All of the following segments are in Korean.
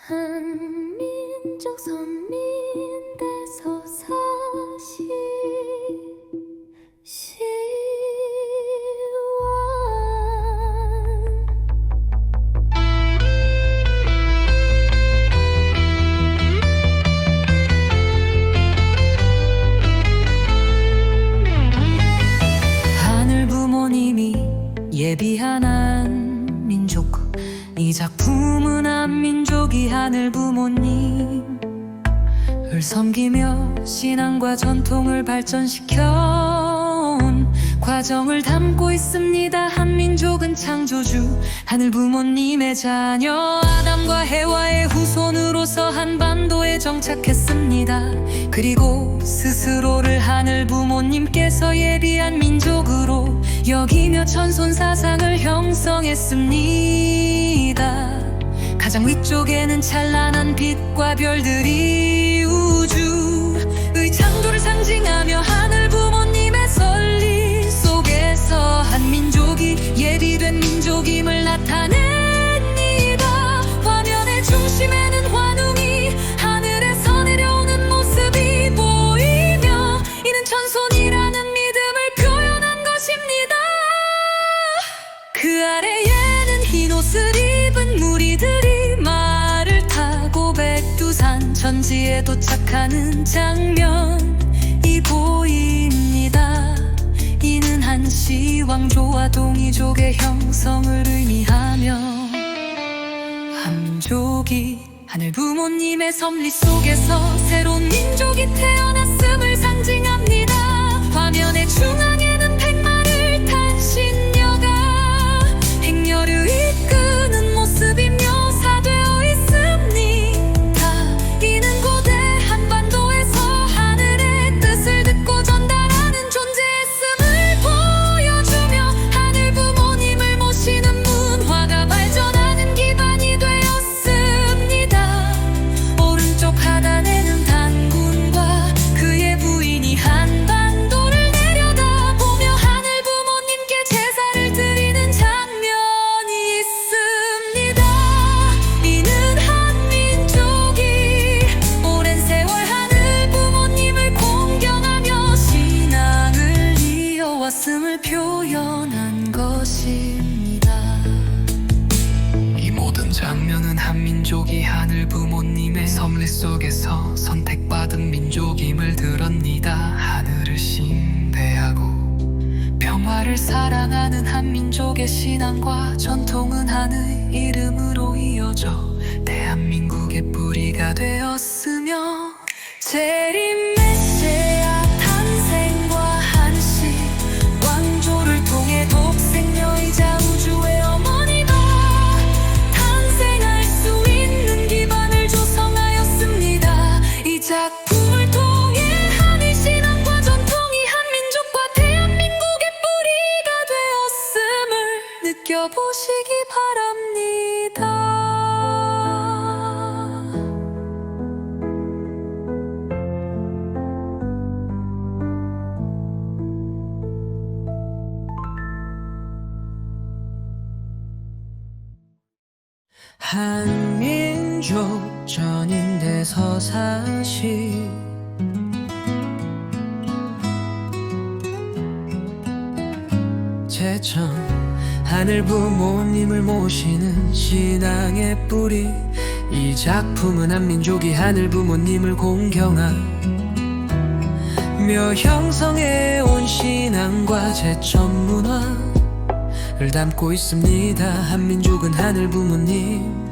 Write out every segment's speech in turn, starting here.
한민족 선민대서사시 시원 하늘 부모님이 예비한 한민족, 이 작품은 한민족이 하늘 부모님을 섬기며 신앙과 전통을 발전시켜온 과정을 담고 있습니다. 한민족은 창조주 하늘 부모님의 자녀, 아담과 해와의 후손으로서 한반도에 정착했습니다. 그리고 스스로를 하늘 부모님께서 예비한 민족으로 여기며 천손 사상을 형성했습니다. 가장 위쪽에는 찬란한 빛과 별들이 우주의 창조를 상징하며 하늘 부모님의 설리 속에서 한민족이 예비된 민족임을 나타냅니다. 화면의 중심에는 환웅이 하늘에서 내려오는 모습이 보이며, 이는 천손이라는 믿음을 표현한 것입니다. 그 아래에는 흰 옷을 입은 무리들이 말을 타고 백두산 천지에 도착하는 장면이 보입니다. 이는 한시 왕조와 동이족의 형성을 의미하며 한민족이 하늘 부모님의 섭리 속에서 새로운 민족이 태어났음을 상징합니다. 화면의 중앙에는 백마를 탄 신녀가 행렬을 이끄는 모습이 묘사되어 있습니다. 이는 고대 한반도에서 하늘의 뜻을 듣고 전달하는 존재였음을 보여주며 하늘 부모님을 모시는 문화가 발전하는 기반이 되었습니다. 오른쪽 하단에는 단군과 그의 부인이 한반도를 내려다보며 하늘 부모님께 제사를 드리는 장면이 있습니다. 이는 한민족이 오랜 세월 하늘 부모님을 공경하며 신앙을 이어왔음을 표현한 것입니다. 이 모든 장면은 한민족이 하늘 부모님의 섭리 속에서 선택받은 민족임을 드러냅니다. 하늘을 신뢰하고 평화를 사랑하는 한민족의 신앙과 전통은 하늘 이름으로 이어져 대한민국의 뿌리가 되었으며, 재림 메시아 탄생과 한시 왕조를 통해 독생녀이자 우주의 어머니가 탄생할 수 있는 기반을 조성하였습니다. 이 작품을 통해 하늘 신앙과 전통이 한민족과 대한민국의 뿌리가 되었음을 느껴보시기 바랍니다. 한민족 전인대서사시 제천 하늘 부모님을 모시는 신앙의 뿌리, 이 작품은 한민족이 하늘 부모님을 공경하며 형성해온 신앙과 제천 문화를 담고 있습니다. 한민족은 하늘 부모님을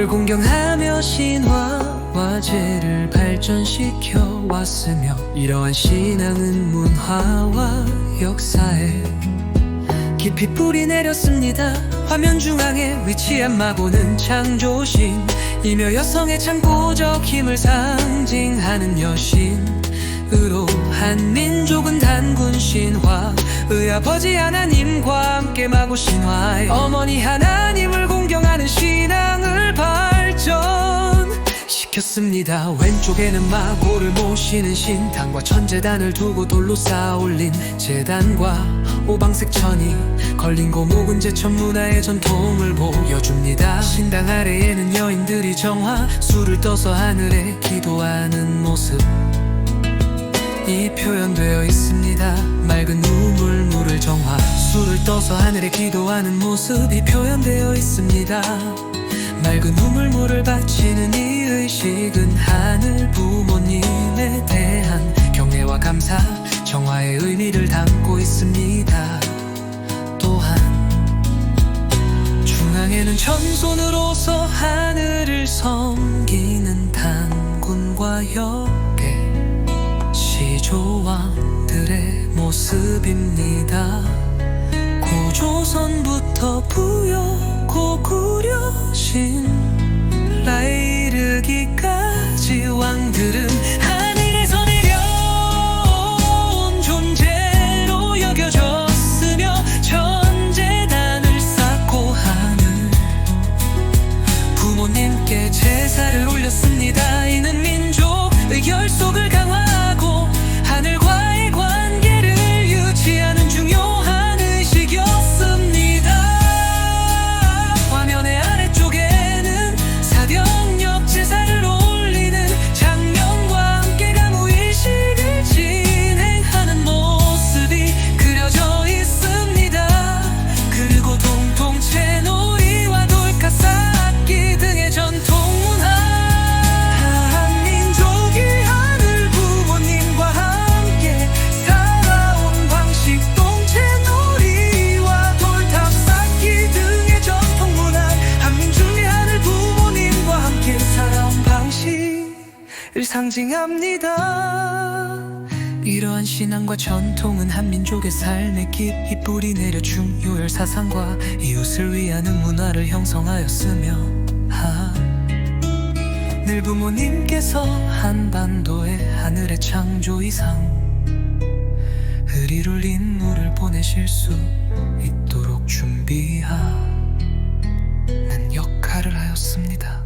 공경하며 신화와 제를 발전시켜 왔으며, 이러한 신앙은 문화와 역사에 깊이 뿌리 내렸습니다. 화면 중앙에 위치한 마보는 창조신이며 여성의 창고적 힘을 상징하는 여신으로, 한민족은 단군 신화의 아버지 하나님과 함께 마고 신화의 어머니 하나님을 공경하는 신앙을 발전시켰습니다. 왼쪽에는 마고를 모시는 신당과 천재단을 두고 돌로 쌓아 올린 제단과 오방색 천이 걸린 고목은 제천 문화의 전통을 보여줍니다. 신당 아래에는 여인들이 정화 술을 떠서 하늘에 기도하는 모습 이 표현되어 있습니다. 맑은 우물 물을 정화 술을 떠서 하늘에 기도하는 모습이 표현되어 있습니다. 맑은 우물 물을 바치는 이 의식은 하늘 부모님에 대한 경애와 감사 정화의 의미를 담고 있습니다. 또한 중앙에는 천손으로서 하늘을 섬기는 단군과 역계 시조왕들의 모습입니다. 고조선부터 부여고 구려신 라에 이르기까지 왕들은 하늘에서 내려온 존재로 여겨졌으며 천재단을 쌓고 하는 부모님께 제사를 올렸습니다. 이는 민족의 결속을 강화하고 하늘과의 관계를 유지하는 중요한 의식이었습니다. 화면의 아래쪽에는 사병력 제사를 올리는 장면과 함께 가무의식을 진행하는 모습이 그려져 있습니다. 그리고 동통채 놀이와 돌카스 악기 등의 전통 문화 한민족이 하늘 부모님과 함께 살아온 방식 동채 놀이와 돌탑 악기 등의 전통 문화 한민족이 하늘 부모님과 함께 살아온 방식을 상징합니다. 이러한 신앙과 전통은 한민족의 삶에 깊이 뿌리내려 중요한 사상과 이웃을 위하는 문화를 형성하였으며 늘 부모님께서 한반도의 하늘의 창조 이상 의리를 인물을 보내실 수 있도록 준비하는 역할을 하였습니다.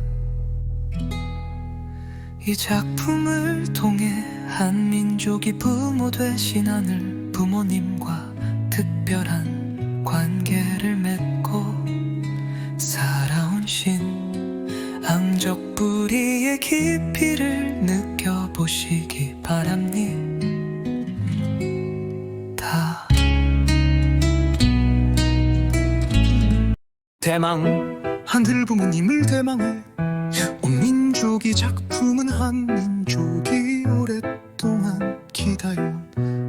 이 작품을 통해 한민족이 부모 되신 하늘 부모님과 특별한 관계를 맺고 살아온 신앙적 뿌리의 깊이를 느껴보시기 바랍니다. 대망 하늘 부모님을 대망해 온 민족이 작품은 한민족이 오랫동안 기다린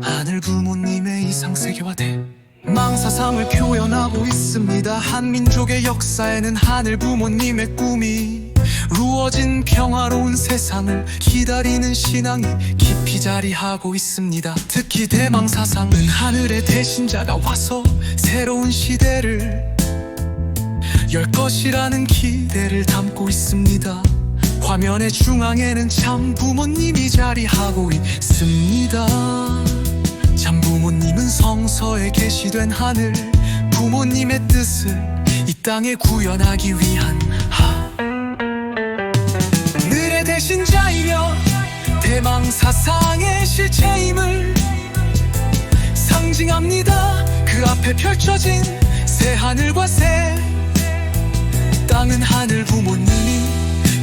하늘 부모님의 이상세계화 대망사상을 표현하고 있습니다. 한민족의 역사에는 하늘 부모님의 꿈이 이루어진 평화로운 세상을 기다리는 신앙이 깊이 자리하고 있습니다. 특히 대망사상은 하늘의 대신자가 와서 새로운 시대를 열 것이라는 기대를 담고 있습니다. 화면의 중앙에는 참 부모님이 자리하고 있습니다. 참 부모님은 성서에 계시된 하늘 부모님의 뜻을 이 땅에 구현하기 위한 하늘의 대신자이며 대망사상의 실체임을 상징합니다. 그 앞에 펼쳐진 새 하늘과 새 땅은 하늘 부모님이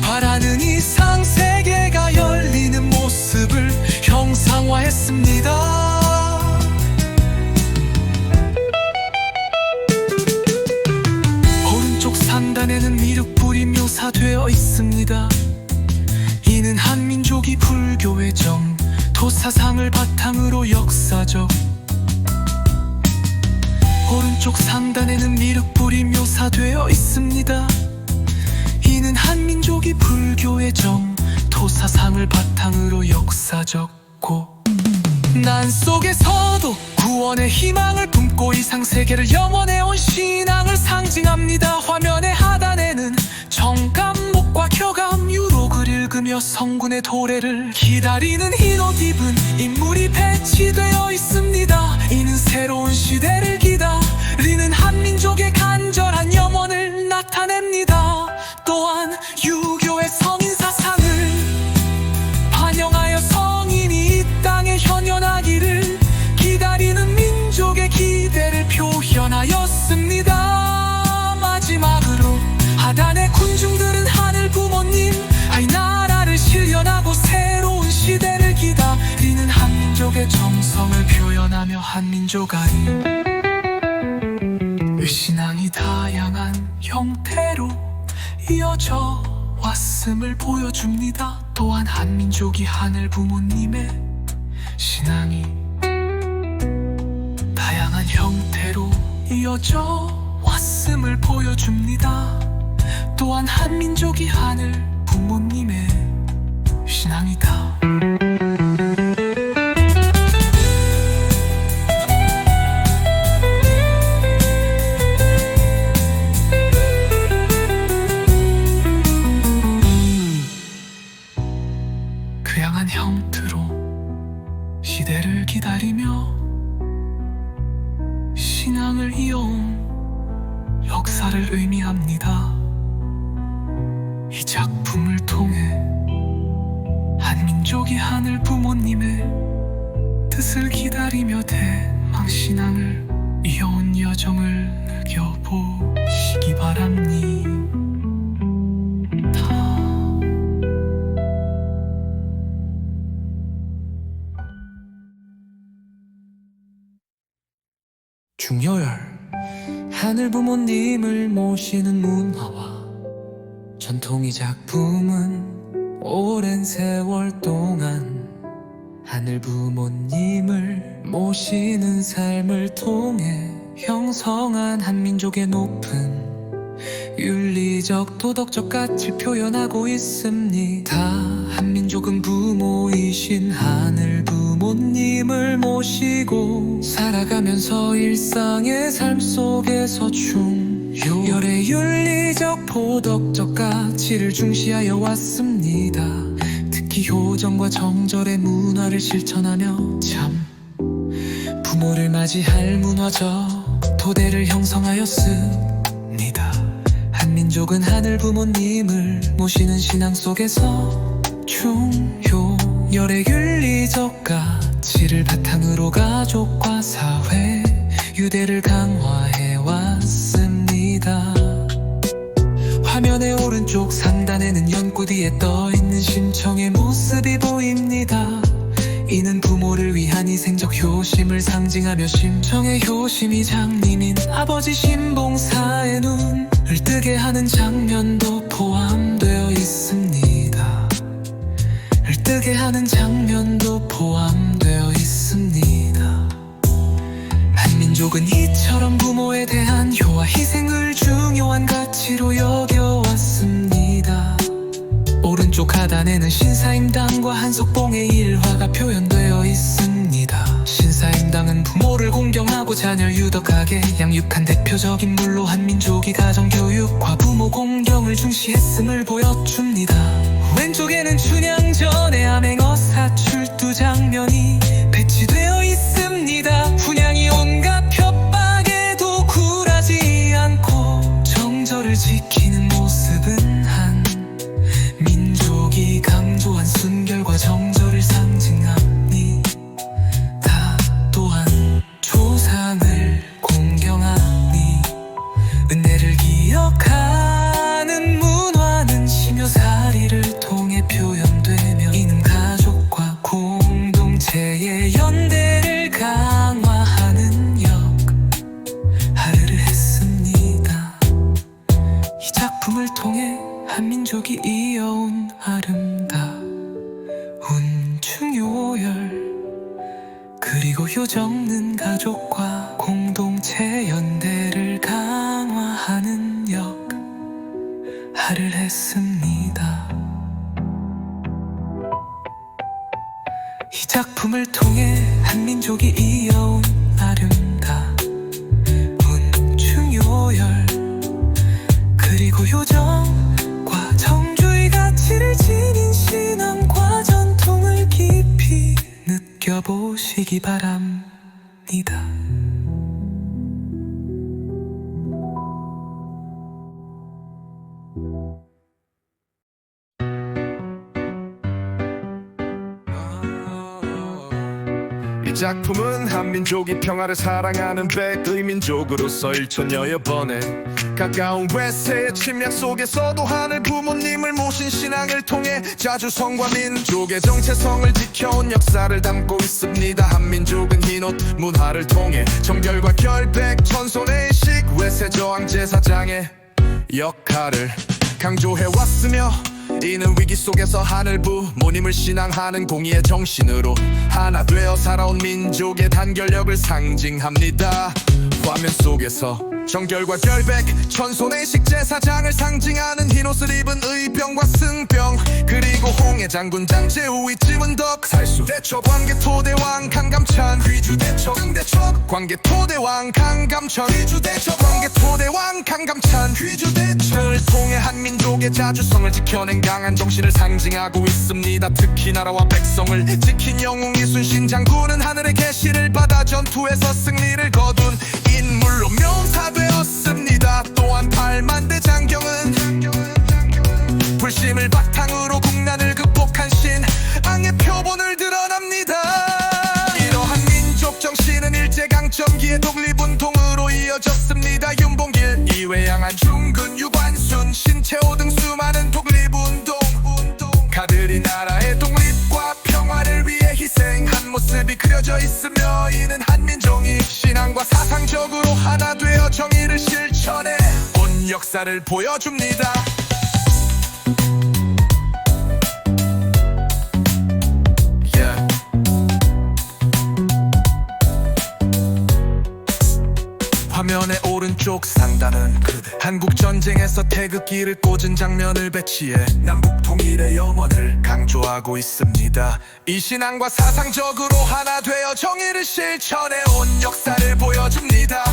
바라는 이상 세계가 열리는 모습을 형상화했습니다. 오른쪽 상단에는 미륵불이 묘사되어 있습니다. 이는 한민족이 불교의 정토 사상을 바탕으로 역사적 오른쪽 상단에는 미륵불이 묘사되어 있습니다. 이는 한민족이 불교의 정토 사상을 바탕으로 역사적고 난 속에서도 구원의 희망을 품고 이상세계를 영원해온 신앙을 상징합니다. 화면의 하단에는 정감목과 켜감 유록을 읽으며 성군의 도래를 기다리는 흰옷 입은 인물이 배치되어 있습니다. 이는 새로운 시대를 기다리는 한민족의 간절한 영혼을 나타냅니다. 또한 유교의 성인 사상을 반영하여 성인이 이 땅에 현현하기를 기다리는 민족의 기대 정성을 표현하며 한민족 아인 신앙이 다양한 형태로 이어져 왔음을 보여줍니다. 또한 한민족이 하늘 부모님의 신앙이 다양한 형태로 이어져 왔음을 보여줍니다. 또한 한민족이 하늘 부모님의 신앙이다. 다양한 형태로 시대를 기다리며 신앙을 이어온 역사를 의미합니다. 이 작품을 통해 한민족이 하늘 부모님의 뜻을 기다리며 대망신앙을 이어온 여정을 느껴보시기 바랍니다. 중요열 하늘 부모님을 모시는 문화와 전통이 작품은 오랜 세월 동안 하늘 부모님을 모시는 삶을 통해 형성한 한민족의 높은 윤리적 도덕적 가치를 표현하고 있습니다. 한민족은 부모이신 하늘 부모님을 모시고 살아가면서 일상의 삶 속에서 중요열의 윤리적 도덕적 가치를 중시하여 왔습니다. 특히 효정과 정절의 문화를 실천하며 참 부모를 맞이할 문화적 토대를 형성하였습니다. 한민족은 하늘 부모님을 모시는 신앙 속에서 중요열의 윤리적 가치를 바탕으로 가족과 사회 유대를 강화해 왔습니다. 화면의 오른쪽 상단에는 연꽃 위에 떠있는 심청의 모습이 보입니다. 이는 부모를 위한 희생적 효심을 상징하며 심청의 효심이 장님인 아버지 신봉사의 눈을 뜨게 하는 장면도 포함되어 있습니다. 을 뜨게 하는 장면도 포함되어 있습니다. 한민족은 이처럼 부모에 대한 효와 희생을 중요한 가치로 여겨왔습니다. 오른쪽 하단에는 신사임당과 한석봉의 일화가 표현되어 있습니다. 신사임당은 부모를 공경하고 자녀를 유덕하게 양육한 대표적 인물로 한민족이 가정교육과 부모 공경을 중시했음을 보여줍니다. 왼쪽에는 춘향전의 암행어 사출두 장면이 배치되어 있습니다. 훈양이 온갖 협박에도 굴하지 않고 정절을 지키는 모습은 한 민족이 강조한 순결과 정절을 상징합니다. 또한 조상을 공경하니 은혜를 기억하는 문화는 심효사리를 통해 표현되며 이는 가족과 공동체의 연대를 강화하는 역할을 했습니다. 이 작품을 통해 한민족이 이어온 아름다운 중요열 그리고 효정는 가족과 공동체 연대를 강화하는 역할을 했습니다. 이 작품을 통해 한민족이 이어온 아름다운 중요열 그리고 효정과 정주의 가치를 지닌 신앙과 전통을 깊이 느껴보시기 바랍니다. 이 작품은 한민족이 평화를 사랑하는 백의 민족으로서 일천여여 번의 가까운 외세의 침략 속에서도 하늘 부모님을 모신 신앙을 통해 자주성과 민족의 정체성을 지켜온 역사를 담고 있습니다. 한민족은 흰옷 문화를 통해 정결과 결백 천손의 의식 외세 저항 제사장의 역할을 강조해왔으며 이는 위기 속에서 하늘 부모님을 신앙하는 공의의 정신으로 하나 되어 살아온 민족의 단결력을 상징합니다. 화면 속에서 정결과 결백 천손의 식제사장을 상징하는 흰옷을 입은 의병과 승병 그리고 홍해 장군 장제우 이쯤은 덕 살수 대처 관계 토대왕 강감찬 귀주 대처 응대처 관계 토대왕 강감찬 귀주 대처 관계 토대왕 강감찬 귀주 대처를 통해 한민족의 자주성을 지켜낸 강한 정신을 상징하고 있습니다. 특히 나라와 백성을 지킨 영웅 이순신 장군은 하늘의 계시를 받아 전투에서 승리를 거둔 인물로 묘사되었습니다. 또한 팔만대 장경은 불심을 바탕으로 국난을 극복한 신앙의 표본을 드러납니다. 이러한 민족 정신은 일제강점기의 독립운동으로 이어졌습니다. 윤봉길, 이회양한, 중근, 유관순, 신채호 등 수많은 독립운동 가들이 나라의 독립과 평화를 위해 희생한 모습이 그려져 있으며 이는 한민족이 신앙과 사상적으로 하나 되어 정의를 실천해 온 역사를 보여줍니다. 화면의 오른쪽 상단은 그대 한국전쟁에서 태극기를 꽂은 장면을 배치해 남북 통일의 영원을 강조하고 있습니다. 이 신앙과 사상적으로 하나 되어 정의를 실천해 온 역사를 보여줍니다.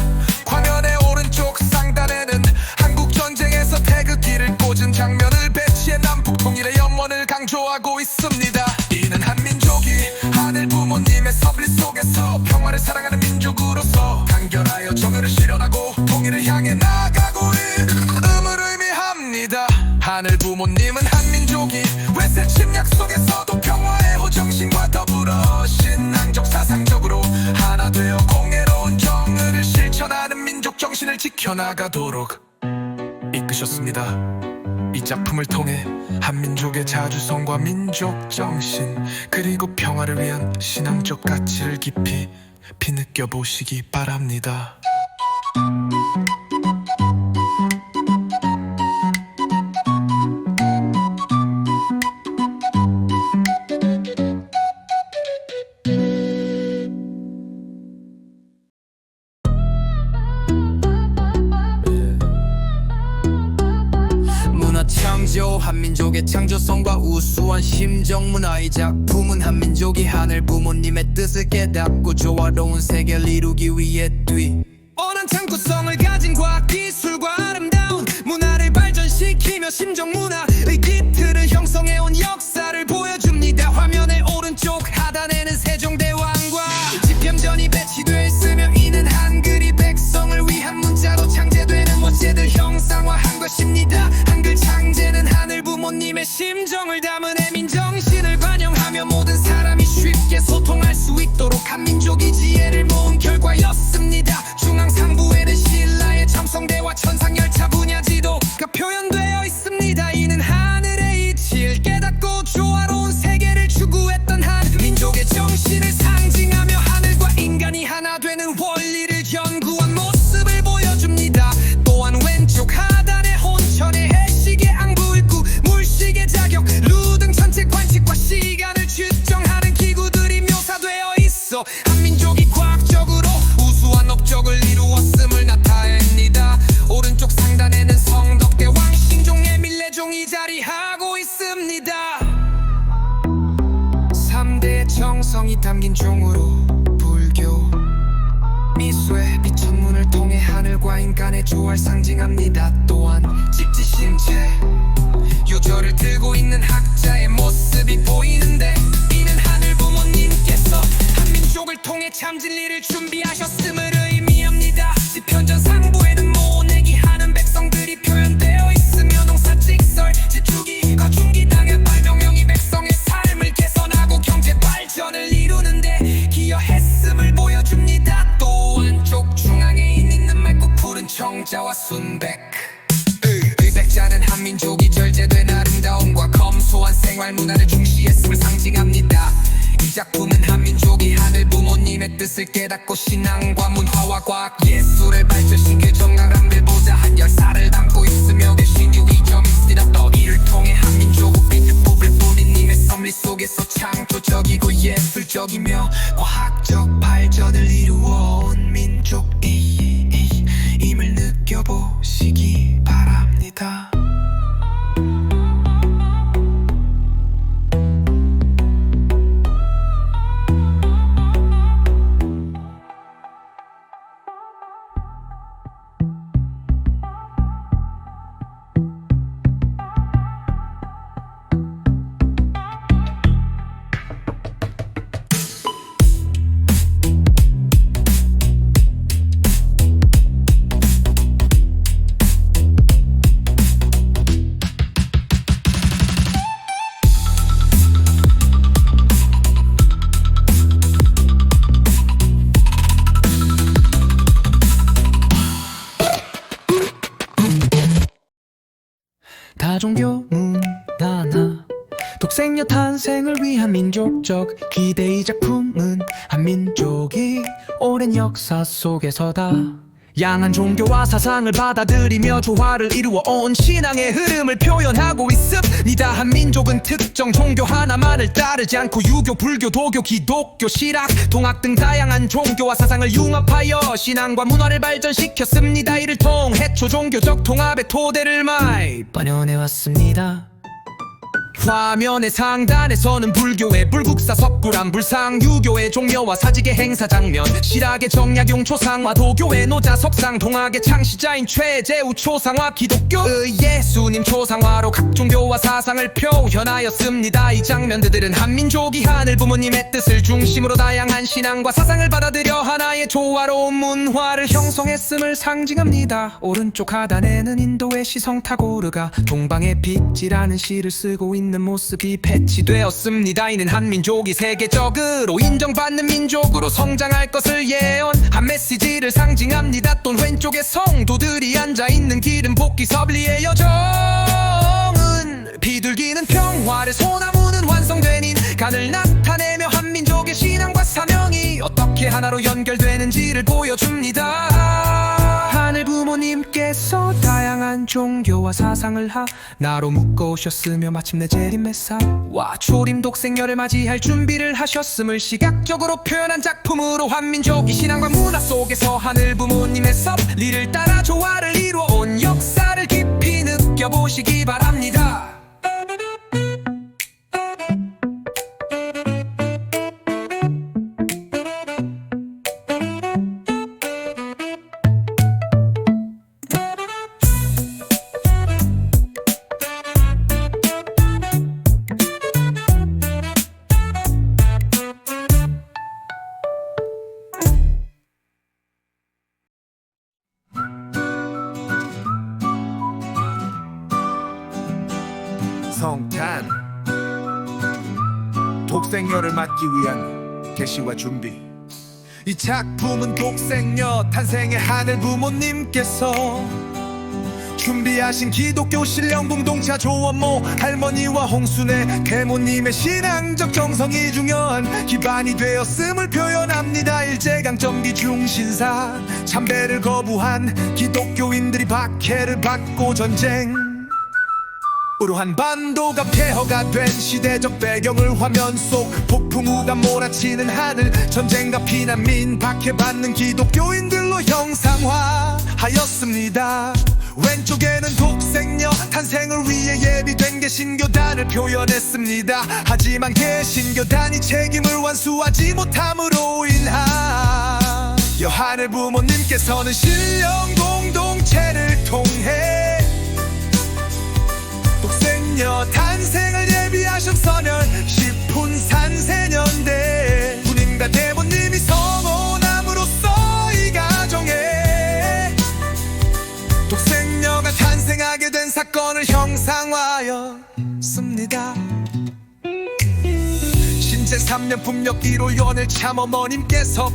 화면의 오른쪽 상단에는 한국전쟁에서 태극기를 꽂은 장면을 배치해 남북 통일의 영원을 강조하고 있습니다. 이는 한민족이 하늘 부모님의 섭리 속에서 평화를 사랑하는 민족으로서 단결하여 정의를 실현하고 통일을 향해 나아가고 있음을 의미합니다. 하늘 부모님은 한민족이 외세 침략 속에서도 평화의 호정신과 더불어 신앙적 사상적으로 하나 되어 공예로운 정의를 실천하는 민족 정신을 지켜나가도록 이끄셨습니다. 이 작품을 통해 한민족의 자주성과 민족 정신 그리고 평화를 위한 신앙적 가치를 깊이 느껴보시기 바랍니다. 창조 한민족의 창조성과 우수한 심정 문화의 작품은 한민족이 하늘 부모님의 뜻을 깨닫고 조화로운 세계를 이루기 위해 뛰어난 창구성을 가진 과학 기술과 아름다운 문화를 발전시키며 심정 문화의 기틀을 형성해온 역사를 보여줍니다. 화면의 오른쪽 하단에는 세종대왕과 집현전이 배치되어 있으며 이는 한글이 백성을 위한 문자로 창제되는 원제들 형상화한 것입니다. 한글 창제는 하늘 부모님의 심정을 담은 애민정신을 반영하며 모든 사람이 쉽게 소통할 수 있도록 한민족이 지혜를 모은 결과였습니다. 중앙 상부에는 신라의 첨성대와 천상열차 분야 지도가 표현되어 있습니다. 이는 하늘의 이치를 깨닫고 조화로운 세계를 추구했던 한민족의 정신을 상징하며 하늘과 인간이 하나 되는 원리를 연구한 모습을 보여줍니다. 또한 왼쪽 하단에 혼천의 해식의 앙부일구 물식의 자격 루등 전체 관측과 시간을 측정하는 기구들이 묘사되어 있어 한민족이 과학적으로 우수한 업적을 이루었음을 나타냅니다. 오른쪽 상단에는 성덕대왕 신종의 밀레종이 자리하고 있습니다. 3대의 정성이 담긴 종으로 불교 미수의 비천문을 통해 하늘과 인간의 조화를 상징합니다. 또한 직지신체 요절을 들고 있는 학자의 모습이 보이는데 이는 하늘 부모님께서 한민족을 통해 참 진리를 준비하셨음을 의미합니다. 지편전 상부에는 모내기 하는 백성들이 표현되어 있으며 농사직설 지축이 거중기 당의 발명령이 백성의 삶을 개선하고 경제 발전을 이루는데 기여했습니다. 생활 문화를 중시했음을 상징합니다. 이 작품은 한민족이 하늘 부모님의 뜻을 깨닫고 신앙과 문화와 과학 예술을 발전시킬 정당한 배보자 한 열사를 담고 있으며 대신 유의점이 있습니다. 또 이를 통해 한민족의 뽑을 뿌리님의 섭리 속에서 창조적이고 예술적이며 과학적 발전을 이루어온 민족임을 느껴보시기 바랍니다. 다종교 문화나 독생녀 탄생을 위한 민족적 기대. 이 작품은 한민족이 오랜 역사 속에서다 양한 종교와 사상을 받아들이며 조화를 이루어 온 신앙의 흐름을 표현하고 있습니다. 한민족은 특정 종교 하나만을 따르지 않고 유교, 불교, 도교, 기독교, 신학, 동학 등 다양한 종교와 사상을 융합하여 신앙과 문화를 발전시켰습니다. 이를 통해 초종교적 통합의 토대를 많이 마련해왔습니다. 화면의 상단에서는 불교의 불국사, 석굴암, 불상, 유교의 종묘와 사직의 행사 장면, 실학의 정약용 초상화, 도교의 노자, 석상, 동학의 창시자인 최재우 초상화, 기독교의 예수님 초상화로 각 종교와 사상을 표현하였습니다. 이 장면들은 한민족이 하늘 부모님의 뜻을 중심으로 다양한 신앙과 사상을 받아들여 하나의 조화로운 문화를 형성했음을 상징합니다. 오른쪽 하단에는 인도의 시성 타고르가 동방의 빛이라는 시를 쓰고 있는 모습이 배치되었습니다. 이는 한민족이 세계적으로 인정받는 민족으로 성장할 것을 예언한 메시지를 상징합니다. 또 왼쪽에 성도들이 앉아있는 길은 복귀 섭리의 여정은 비둘기는 평화를, 소나무는 완성된 인간을 나타내며 한민족의 신앙과 사명이 어떻게 하나로 연결되는지를 보여줍니다. 하늘 부모님께서 다양한 종교와 사상을 하나로 묶어오셨으며 마침내 재림메사와 초림 독생녀를 맞이할 준비를 하셨음을 시각적으로 표현한 작품으로 한민족이 신앙과 문화 속에서 하늘 부모님의 섭리를 따라 조화를 이루어온 역사를 깊이 느껴보시기 바랍니다. 성탄 독생녀를 맞기 위한 계시와 준비. 이 작품은 독생녀 탄생의 하늘 부모님께서 준비하신 기독교 신령 공동체 조원모 할머니와 홍순의 계모님의 신앙적 정성이 중요한 기반이 되었음을 표현합니다. 일제강점기 중신사 참배를 거부한 기독교인들이 박해를 받고 전쟁 으로 한반도가 폐허가 된 시대적 배경을 화면 속 폭풍우가 몰아치는 하늘, 전쟁과 피난민 박해받는 기독교인들로 형상화하였습니다. 왼쪽에는 독생녀 탄생을 위해 예비된 개신교단을 표현했습니다. 하지만 개신교단이 책임을 완수하지 못함으로 인하여 하늘 부모님께서는 신령 공동체를 통해 독생녀 탄생을 예비하셨서년 10분3세년대 군인과 대모님이 성원함으로써 이 가정에 독생녀가 탄생하게 된 사건을 형상화하였습니다. 신체 3년 풍력 1호 연을 참 어머님께서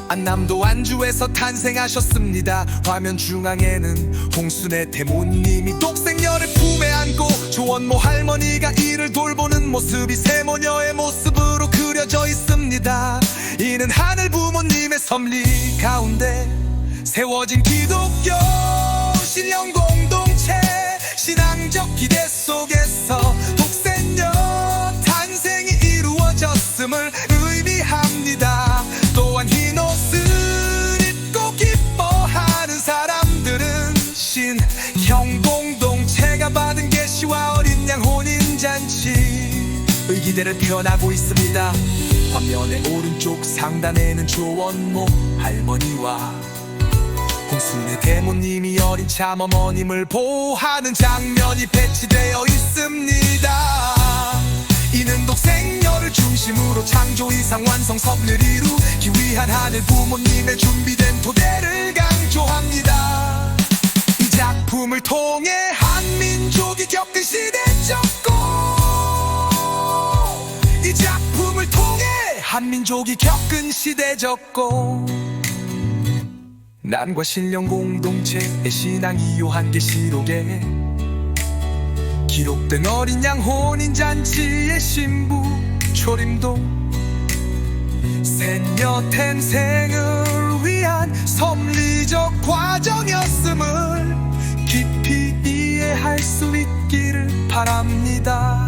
안남도 안주에서 탄생하셨습니다. 화면 중앙에는 홍순의 대모님이 독생녀를 품에 안고 조원모 할머니가 이를 돌보는 모습이 세모녀의 모습으로 그려져 있습니다. 이는 하늘 부모님의 섭리 가운데 세워진 기독교 신령 공동체, 신앙적 기대 속에서 독생녀 탄생이 이루어졌음을 의미합니다. 또한 흰 옷을 입고 기뻐하는 사람들은 신형 공동체가 받은 계시와 어린 양 혼인잔치의 기대를 표현하고 있습니다. 화면의 오른쪽 상단에는 조원모 할머니와 홍순의 대모님이 어린 참어머님을 보호하는 장면이 배치되어 있습니다. 이는 독생녀를 중심으로 창조 이상 완성 섭리를 이루기 위한 하늘 부모님의 준비된 토대를 강조합니다. 이 작품을 통해 한민족이 겪은 시대적 고, 이 작품을 통해 한민족이 겪은 시대적 고, 난과 신령 공동체의 신앙이 요한계시록에 기록된 어린 양 혼인잔치의 신부 초림도 생녀 탄생을 위한 섭리적 과정이었음을 깊이 이해할 수 있기를 바랍니다.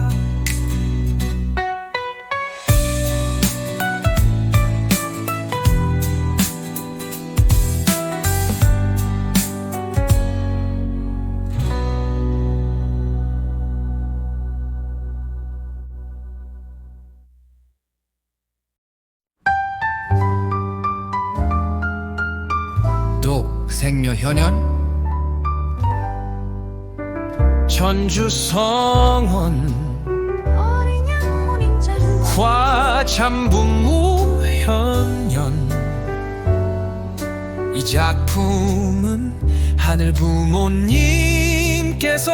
생녀 현현 전주 성원 어린 양 혼인잔치 화참부모 현연. 이 작품은 하늘 부모님께서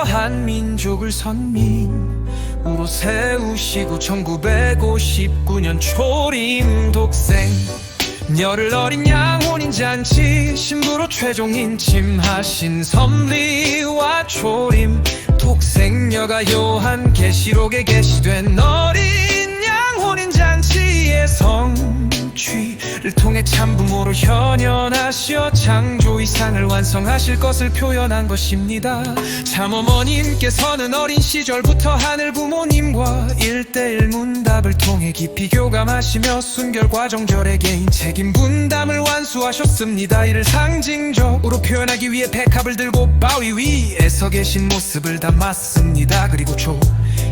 한민족을 선민으로 세우시고 1959년 초림 독생녀를 어린 양 혼인잔치 신부로 최종 인침하신 섭리와 초림 독생녀가 요한계시록에 게시된 어린 양 혼인잔치의 성취를 통해 참부모로 현현하시어 창조 이상을 완성하실 것을 표현한 것입니다. 참어머님께서는 어린 시절부터 하늘 부모님과 1:1 문답을 통해 깊이 교감하시며 순결과 정절의 개인 책임 분담을 완수하셨습니다. 이를 상징적으로 표현하기 위해 백합을 들고 바위 위에 서 계신 모습을 담았습니다. 그리고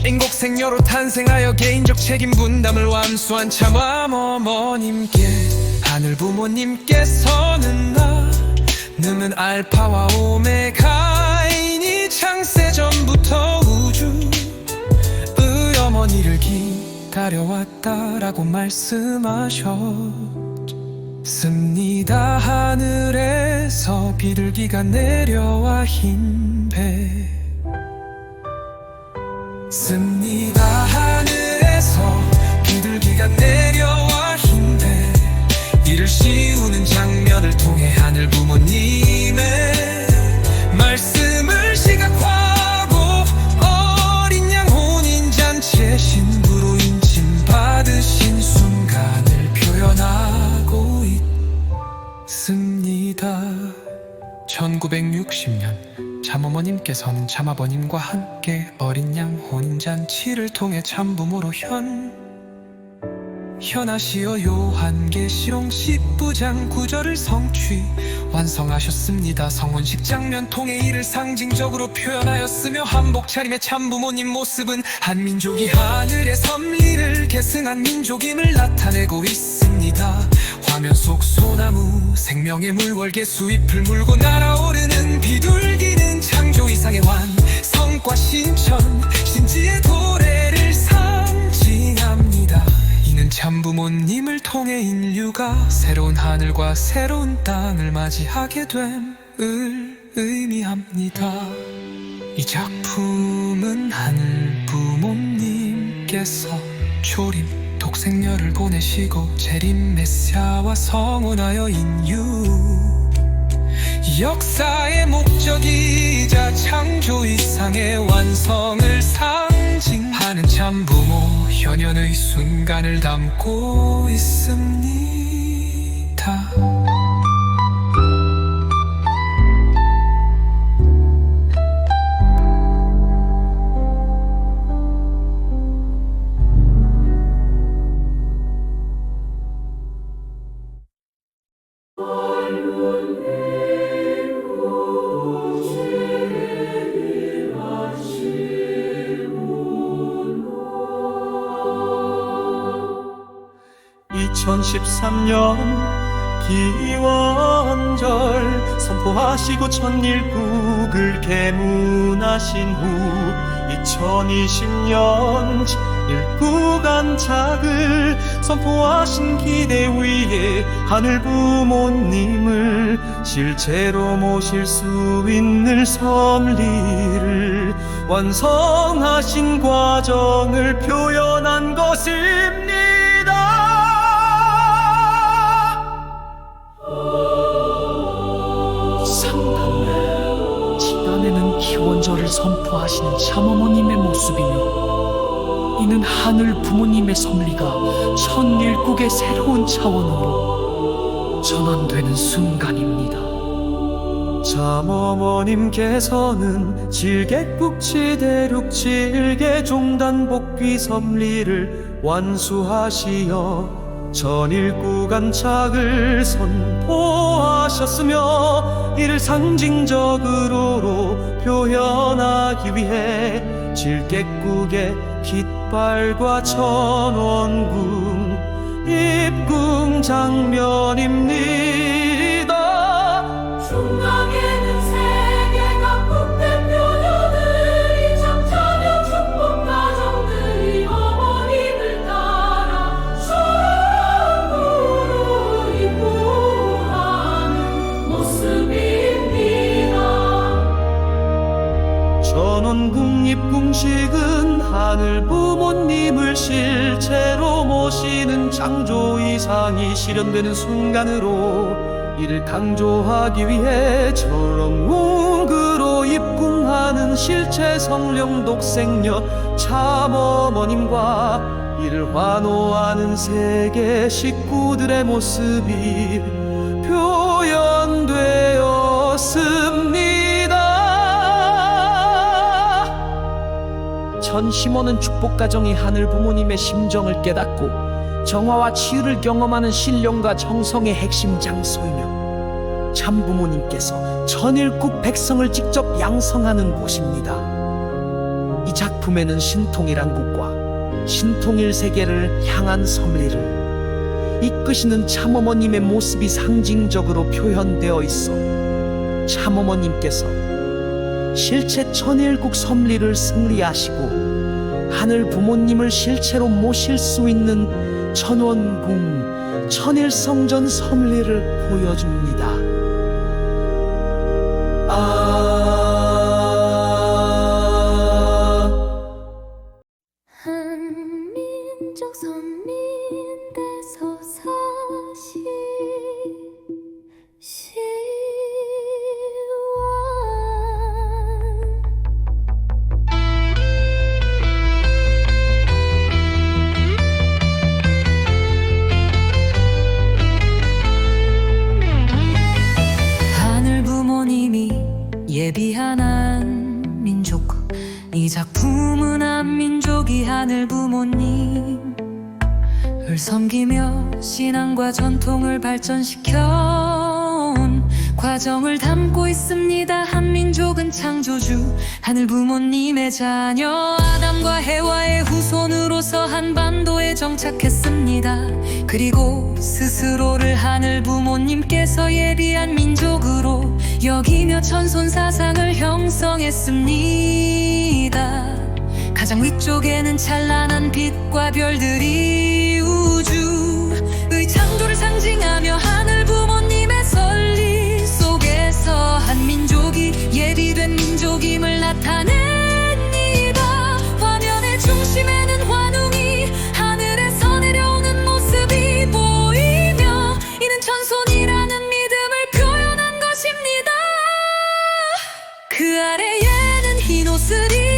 인곡생녀로 탄생하여 개인적 책임 분담을 완수한 참어머님께 하늘 부모님께서는 나는 알파와 오메가이니 창세 전부터 우주의 어머니를 기다려왔다라고 말씀하셨습니다. 하늘에서 비둘기가 내려와 흰배 씁니다. 하늘에서 비둘기가 내려와 흰배 이를 씌우는 장면을 통해 하늘 부모님의 말씀을 시각화하고 어린 양 혼인잔치의 신부로 인침받으신 순간을 표현하고 있습니다. 1960년 참어머님께서는 참아버님과 함께 어린 양 혼인잔치를 통해 참부모로 현하시어 요한계시록 10부장 9절을 성취 완성하셨습니다. 성혼식 장면 통해 이를 상징적으로 표현하였으며 한복 차림의 참부모님 모습은 한민족이 하늘의 섭리를 계승한 민족임을 나타내고 있습니다. 화면 속 소나무 생명의 물월개 수잎을 물고 날아오르는 비둘기는 창조 이상의 완성과 신천 신지의 도래를 상징합니다. 이는 참부모님을 통해 인류가 새로운 하늘과 새로운 땅을 맞이하게 됨을 의미합니다. 이 작품은 하늘 부모님께서 초림 독생녀를 보내시고 재림 메시아와 성혼하여 인류 역사의 목적이자 창조 이상의 완성을 상징하는 참부모 현현의 순간을 담고 있습니다. 기원절 선포하시고 천일국을 개문하신 후 2020년 일구간착을 선포하신 기대 위에 하늘 부모님을 실제로 모실 수 있는 섭리를 완성하신 과정을 표현한 것입니다. 지난해는 기원절을 선포하시는 참어머님의 모습이며 이는 하늘 부모님의 섭리가 천일국의 새로운 차원으로 전환되는 순간입니다. 참어머님께서는 질객북치 대륙질개 종단 복귀 섭리를 완수하시어 천일구간착을 선포하셨으며 이를 상징적으로 표현하기 위해 질객국의 깃발과 천원궁 입궁 장면입니다. 중앙에는 세계 각국 대표녀들이 창차며 축복 가정들이 어머님을 따라 수락으로 입구하는 모습입니다. 천원궁 입궁식은 하늘 부모님을 실체로 모시는 창조 이상이 실현되는 순간으로 이를 강조하기 위해 철옹궁으로 입궁하는 실체 성령 독생녀 참어머님과 이를 환호하는 세계 식구들의 모습이 표현되었습니다. 전심원은 축복가정이 하늘 부모님의 심정을 깨닫고 정화와 치유를 경험하는 신령과 정성의 핵심 장소이며 참부모님께서 천일국 백성을 직접 양성하는 곳입니다. 이 작품에는 신통일 국과 신통일 세계를 향한 섭리를 이끄시는 참어머님의 모습이 상징적으로 표현되어 있어 참어머님께서 실체 천일국 섭리를 승리하시고 하늘 부모님을 실체로 모실 수 있는 천원궁 천일성전 섭리를 보여줍니다. 한민족 선민대서 사시 예비한 한민족 이 작품은 한민족이 하늘 부모님을 섬기며 신앙과 전통을 발전시켜온 과정을 담고 있습니다. 한민족은 창조주 하늘 부모님의 자녀 아담과 해와의 후손으로서 한반도에 정착했습니다. 그리고 스스로를 하늘 부모님께서 예비한 민족으로 여기며 천손 사상을 형성했습니다. 가장 위쪽에는 찬란한 빛과 별들이 우주의 창조를 상징하며 하늘 부모님의 섭리 속에서 한 민족이 예비된 민족임을 나타냅니다. 화면의 중심에는 환웅이 하늘에서 내려오는 모습이 보이며 이는 천손이라는 믿음을 표현한 것입니다.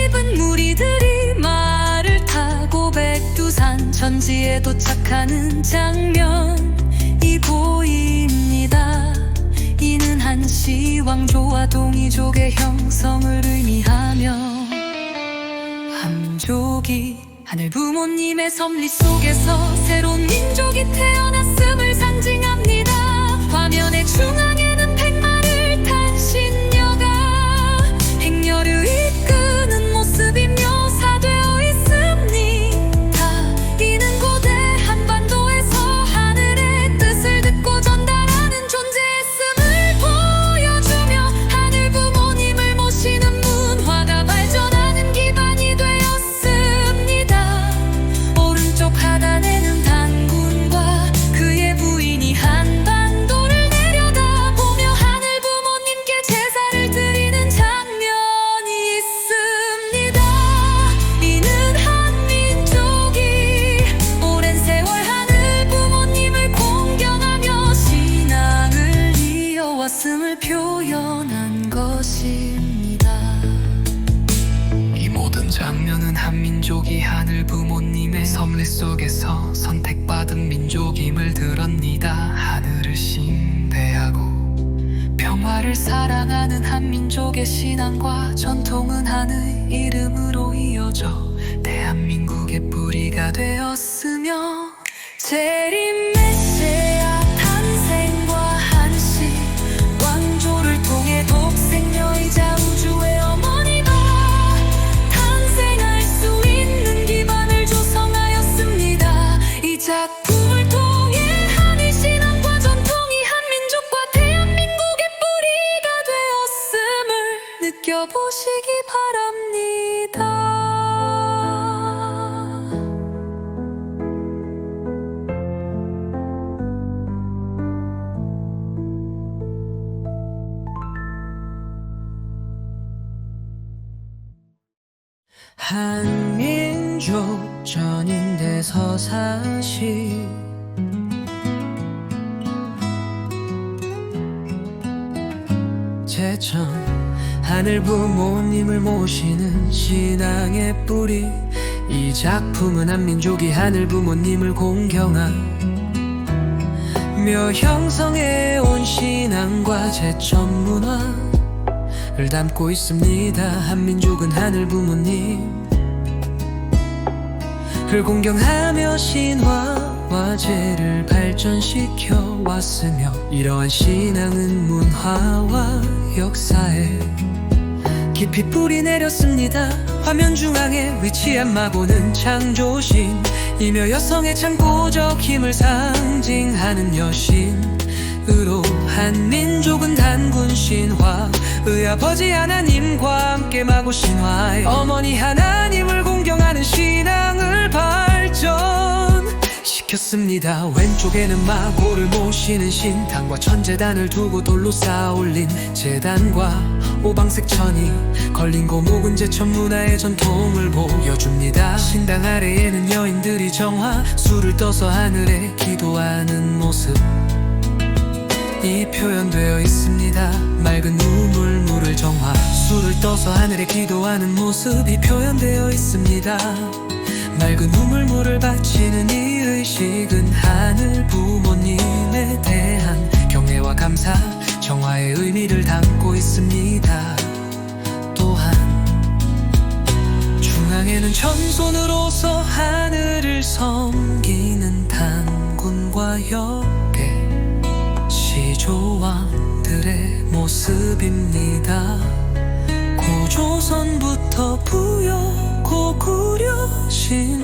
입은 무리들이 말을 타고 백두산 천지에 도착하는 장면이 보입니다. 이는 한시 왕조와 동이족의 형성을 의미하며 한민족이 하늘 부모님의 섭리 속에서 새로운 민족이 태어났음을 상징합니다. 화면의 중앙에는 백마를 탄 신녀가 행렬을 이끄는 모습이 묘사되어 있습니다. 이는 고대 한반도에서 하늘의 뜻을 듣고 전달하는 존재였음을 보여주며 하늘 부모님을 모시는 문화가 발전하는 기반이 되었습니다. 오른쪽 하단에는 단군과 그의 부인이 한반도를 내려다보며 하늘 부모님께 제사를 드리는 장면이 있습니다. 이는 한민족이 오랜 세월 하늘 부모님을 공경하며 신앙을 이어왔음을 표현한 것입니다. 이 모든 장면은 한민족이 하늘 부모님의 섭리 속에서 선택받은 민족임을 드러냅니다. 하늘을 신뢰하고 평화를 사랑하는 한민족의 신앙과 전통은 하늘 이름으로 이어져 대한민국의 뿌리가 되었으며 재림 메시아 탄생과 한시 왕조를 통해 독생녀이자 우주의 어머니가 탄생할 수 있는 기반을 조성하였습니다. 이 작품을 통해 한일 신앙과 전통이 한민족과 대한민국의 뿌리가 되었음을 느껴보시기 바랍니다. 한민족 전인대서 사실 제천 하늘 부모님을 모시는 신앙의 뿌리. 이 작품은 한민족이 하늘 부모님을 공경하며 형성해 온 신앙과 제천 문화를 담고 있습니다. 한민족은 하늘 부모님을 공경하며 신화와 제를 발전시켜 왔으며 이러한 신앙은 문화와 역사에 깊이 뿌리 내렸습니다. 화면 중앙에 위치한 마고는 창조신이며 여성의 창고적 힘을 상징하는 여신으로 한민족은 단군 신화의 아버지 하나님과 함께 마고 신화의 어머니 하나님을 공경하는 신앙을 발전시켰습니다. 왼쪽에는 마고를 모시는 신당과 천재단을 두고 돌로 쌓아올린 제단과 오방색 천이 걸린 고목은 제천 문화의 전통을 보여줍니다. 신당 아래에는 여인들이 정화 술을 떠서 하늘에 기도하는 모습 이 표현되어 있습니다. 맑은 우물물을 정화 술을 떠서 하늘에 기도하는 모습이 표현되어 있습니다. 맑은 우물물을 바치는 이 의식은 하늘 부모님에 대한 경애와 감사 정화의 의미를 담고 있습니다. 또한 중앙에는 천손으로서 하늘을 섬기는 단군과 역의 시조왕들의 모습입니다. 고조선부터 부여고 구려신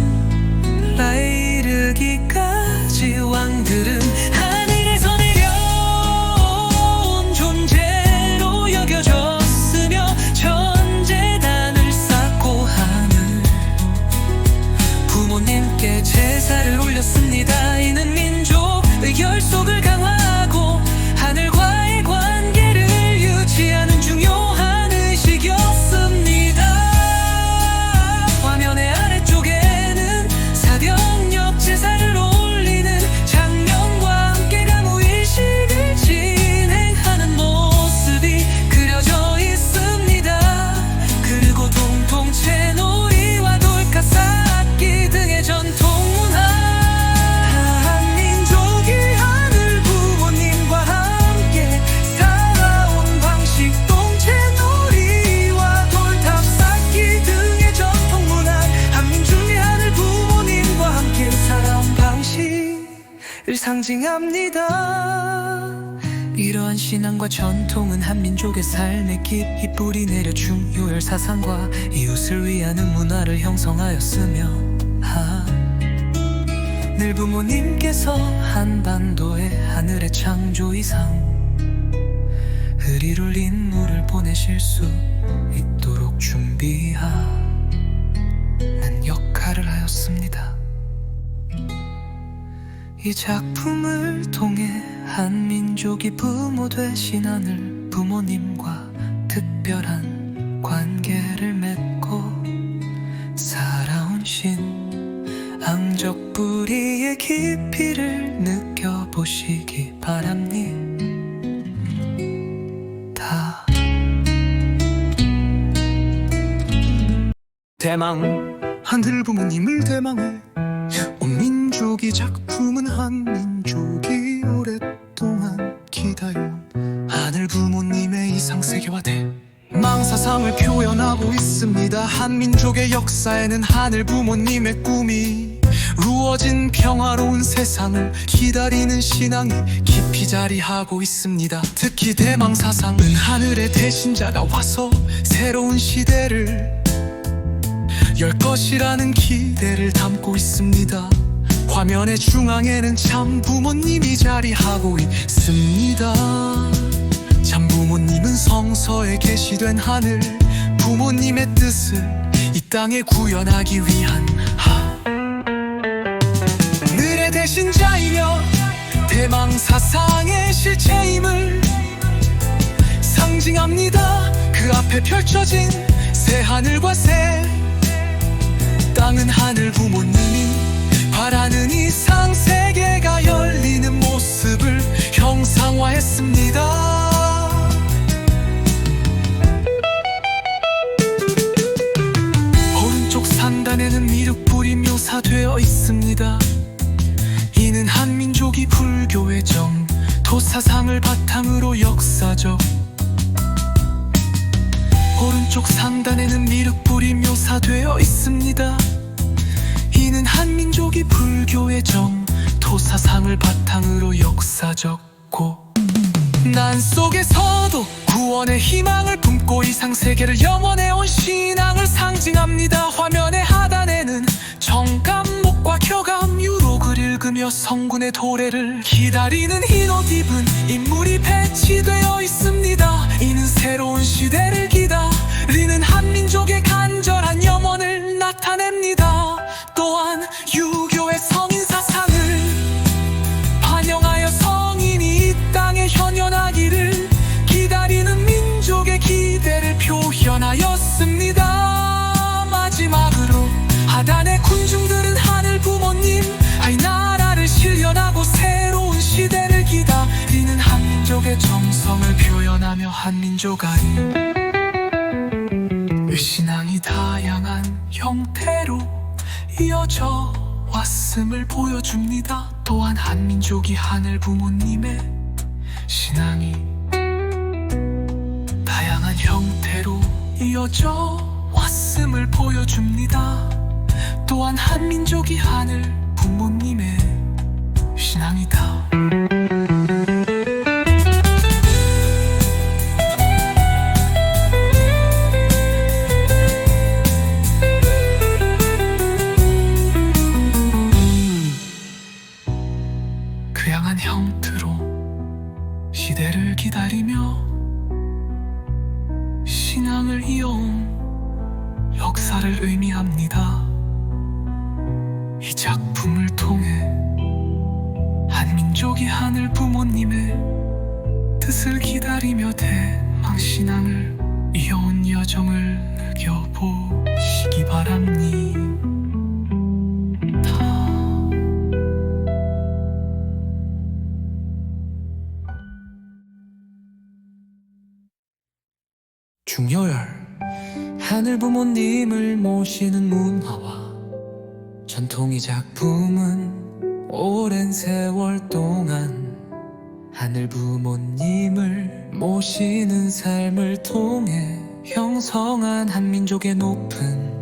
라에 이르기까지 왕들은 하늘에서 내려온 존재로 여겨졌으며 천재단을 쌓고 하늘 부모님께 제사를 올렸습니다. 이는 민족의 열속을 강화하고 하늘과의 관계를 유지하는 중요한 의식이었습니다. 화면의 아래쪽에는 사병력 제사를 올리는 장면 상징합니다. 이러한 신앙과 전통은 한민족의 삶에 깊이 뿌리내려 중요한 사상과 이웃을 위하는 문화를 형성하였으며 늘 부모님께서 한반도의 하늘의 창조 이상 흐리룰 인물을 보내실 수 있도록 준비하는 역할을 하였습니다. 이 작품을 통해 한민족이 부모 되신 하늘 부모님과 특별한 관계를 맺고 살아온 신앙적 뿌리의 깊이를 느껴보시기 바랍니다. 대망 하늘 부모님을 대망해 온 민족이 작품은 한민족이 오랫동안 기다려온 하늘 부모님의 이상세계와 대망사상을 표현하고 있습니다. 한민족의 역사에는 하늘 부모님의 꿈이 이루어진 평화로운 세상을 기다리는 신앙이 깊이 자리하고 있습니다. 특히 대망사상은 하늘의 대신자가 와서 새로운 시대를 열 것이라는 기대를 담고 있습니다. 화면의 중앙에는 참 부모님이 자리하고 있습니다. 참 부모님은 성서에 계시된 하늘 부모님의 뜻을 이 땅에 구현하기 위한 하늘의 대신자이며 대망사상의 실체임을 상징합니다. 그 앞에 펼쳐진 새 하늘과 새 땅은 하늘 부모님이 바라는 이상 세계가 열리는 모습을 형상화했습니다. 오른쪽 상단에는 미륵불이 묘사되어 있습니다. 이는 한민족이 불교의 정토 사상을 바탕으로 역사적 오른쪽 상단에는 미륵불이 묘사되어 있습니다. 이는 한민족이 불교의 정토 사상을 바탕으로 역사적고 난 속에서도 구원의 희망을 품고 이상세계를 영원해온 신앙을 상징합니다. 화면의 하단에는 정감목과 교감 유록을 읽으며 성군의 도래를 기다리는 흰 옷 입은 인물이 배치되어 있습니다. 이는 새로운 시대를 기다리는 한민족의 간절한 염원을 나타냅니다. 또한 유교의 성인 사상을 반영하여 성인이 이 땅에 현현하기를 기다리는 민족의 기대를 표현하였습니다. 마지막으로 하단의 군중들은 하늘 부모님 이 나라를 실현하고 새로운 시대를 기다리는 한민족의 정성을 표현하며 한민족 아닌 신앙이 다양한 형태로 이어져 왔음을 보여줍니다. 또한 한민족이 하늘 부모님의 신앙이 다양한 형태로 이어져 왔음을 보여줍니다. 또한 한민족이 하늘 부모님의 신앙이다. 그 양한 형태로 시대를 기다리며 신앙을 이어온 역사를 의미합니다. 이 작품을 통해 한민족이 하늘 부모님의 뜻을 기다리며 대망신앙을 이어온 여정을 느껴보시기 바랍니다. 중요열 하늘 부모님을 모시는 문화와 전통이 작품은 오랜 세월 동안 하늘 부모님을 모시는 삶을 통해 형성한 한민족의 높은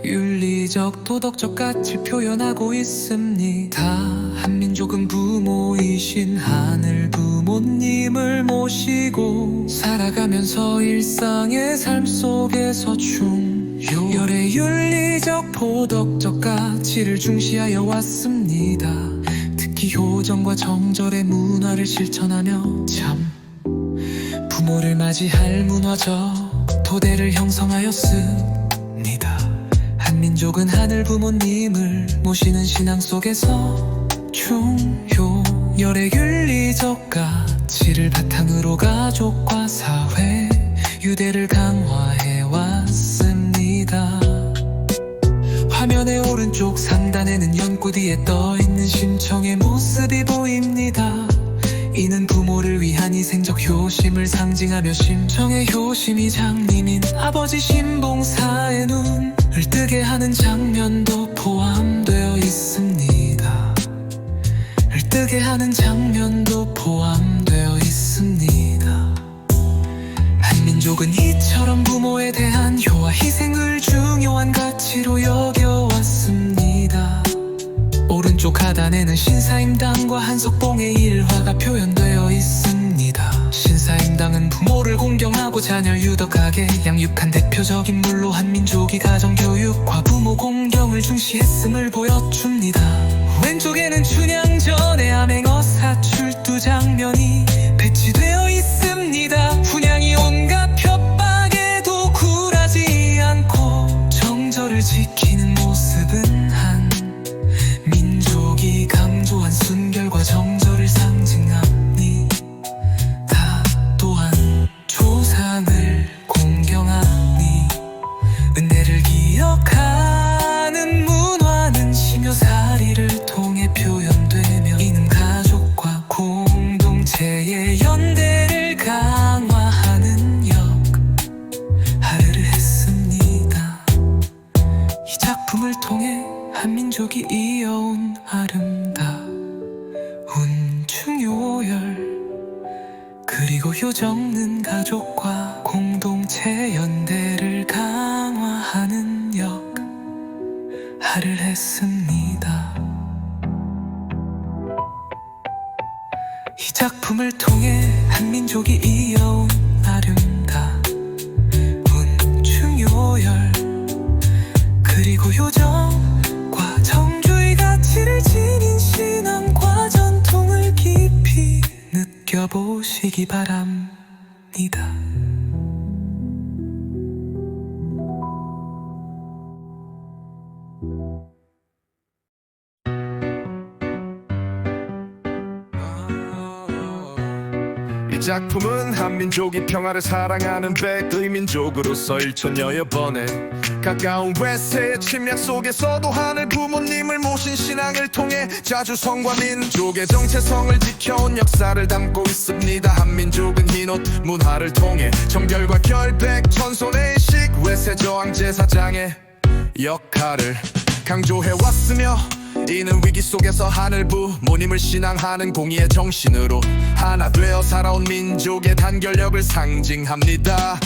윤리적 도덕적 가치 표현하고 있습니다. 한민족은 부모이신 하늘 부모님을 모시고 살아가면서 일상의 삶 속에서 열의 윤리적 도덕적 가치를 중시하여 왔습니다. 특히 효정과 정절의 문화를 실천하며 참 부모를 맞이할 문화적 토대를 형성하였습니다. 한민족은 하늘 부모님을 모시는 신앙 속에서 열의 윤리적 가치를 바탕으로 가족과 사회 유대를 강화해 왔습니다. 화면의 오른쪽 상단에는 연꽃 위에 떠있는 심청의 모습이 보입니다. 이는 부모를 위한 희생적 효심을 상징하며 심청의 효심이 장님인 아버지 신봉사의 눈을 뜨게 하는 장면도 포함되어 있습니다. 뜨게 하는 장면도 포함되어 있습니다. 한민족은 이처럼 부모에 대한 효와 희생을 중요한 가치로 여겨왔습니다. 오른쪽 하단에는 신사임당과 한석봉의 일화가 표현되어 있습니다. 신사임당은 부모를 공경하고 자녀를 유덕하게 양육한 대표적 인물로 한민족이 가정교육과 부모 공경을 중시했음을 보여줍니다. 왼쪽에는 춘향전의 암행어 사출두 장면이 배치되어 있습니다. 훈양이 온갖 협박에도 굴하지 않고 정절을 지키는 모습은 한 민족이 강조한 순결과 정절을 상징합니다. 또한 조상을 공경하니 은혜를 기억하는 문화는 심효사리를 통해 표현되며 이는 가족과 공동체의 연대를 강화하는 역할을 했습니다. 이 작품을 통해 한민족이 이어온 아름다운 중요열 그리고 효정는 가족과 공동체 연대를 강화하는 역할을 했습니다. 이 작품을 통해 한민족이 이어온 아름다운 중요열 그리고 효정과 정주의 가치를 지닌 신앙과 전통을 깊이 느껴보시기 바랍니다. 이 작품은 한민족이 평화를 사랑하는 백의민족으로서 일천여여 번의 가까운 외세의 침략 속에서도 하늘 부모님을 모신 신앙을 통해 자주성과 민족의 정체성을 지켜온 역사를 담고 있습니다. 한민족은 흰옷 문화를 통해 정결과 결백 천손의 의식 외세 저항 제사장의 역할을 강조해왔으며 이는 위기 속에서 하늘 부모님을 신앙하는 공의의 정신으로 하나 되어 살아온 민족의 단결력을 상징합니다.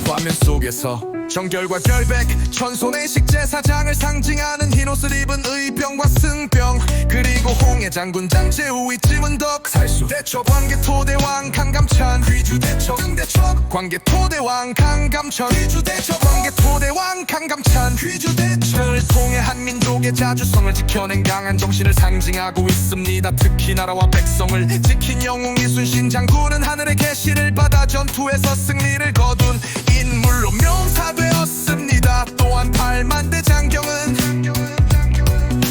화면 속에서 정결과 결백 천손의 식제사장을 상징하는 흰옷을 입은 의병과 승병 그리고 홍해 장군 장제우 이쯤은 덕 살수 대처 광개토대왕 강감찬 귀주대처 응대처 광개토대왕 강감찬 귀주대처 광개토대왕 강감찬 귀주대처를 통해 한민족의 자주성을 지켜낸 강한 정신을 상징하고 있습니다. 특히 나라와 백성을 지킨 영웅 이순신 장군은 하늘의 계시를 받아 전투에서 승리를 거둔 인물로 묘사되었습니다. 또한 팔만대 장경은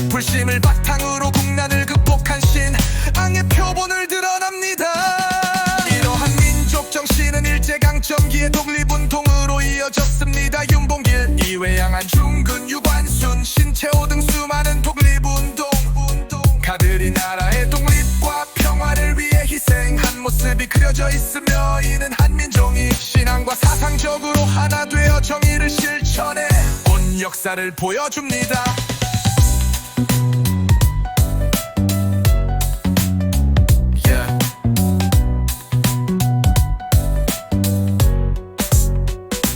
불심을 바탕으로 국난을 극복한 신앙의 표본을 드러납니다. 이러한 민족 정신은 일제강점기의 독립운동으로 이어졌습니다. 윤봉길, 이회양한, 중근, 유관순, 신채호 등 수많은 독립운동가들이 나라의 독립과 평화를 위해 희생한 모습이 그려져 있으며 이는 한민족이 신앙과 사상적으로 하나 되어 정의를 실천해 온 역사를 보여줍니다.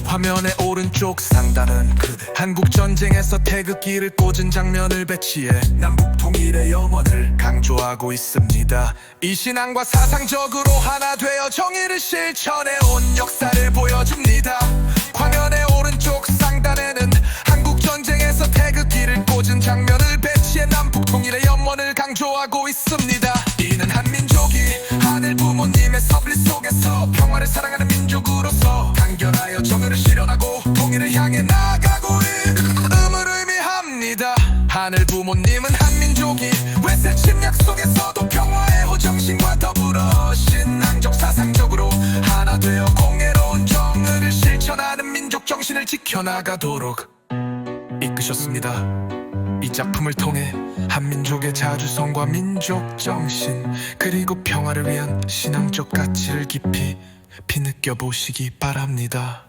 화면의 오른쪽 오른쪽 상단은 그대 한국 전쟁에서 태극기를 꽂은 장면을 배치해 남북 통일의 영원을 강조하고 있습니다. 이 신앙과 사상적으로 하나 되어 정의를 실천해 온 역사를 보여줍니다. 화면의 오른쪽 상단에는 한국 전쟁에서 태극기를 꽂은 장면을 배치해 남북 통일의 영원을 강조하고 있습니다. 이는 한민족이 하늘 부모님의 섭리 속에서 평화를 사랑하는 민족으로서 단결하여 정의를 실현하고 통일을 향해 나아가고 있음을 의미합니다. 하늘 부모님은 한민족이 외세 침략 속에서도 평화의 호정신과 더불어 신앙적 사상적으로 하나 되어 공예로운 정의를 실천하는 민족 정신을 지켜나가도록 이끄셨습니다. 이 작품을 통해 한민족의 자주성과 민족 정신 그리고 평화를 위한 신앙적 가치를 깊이 느껴보시기 바랍니다.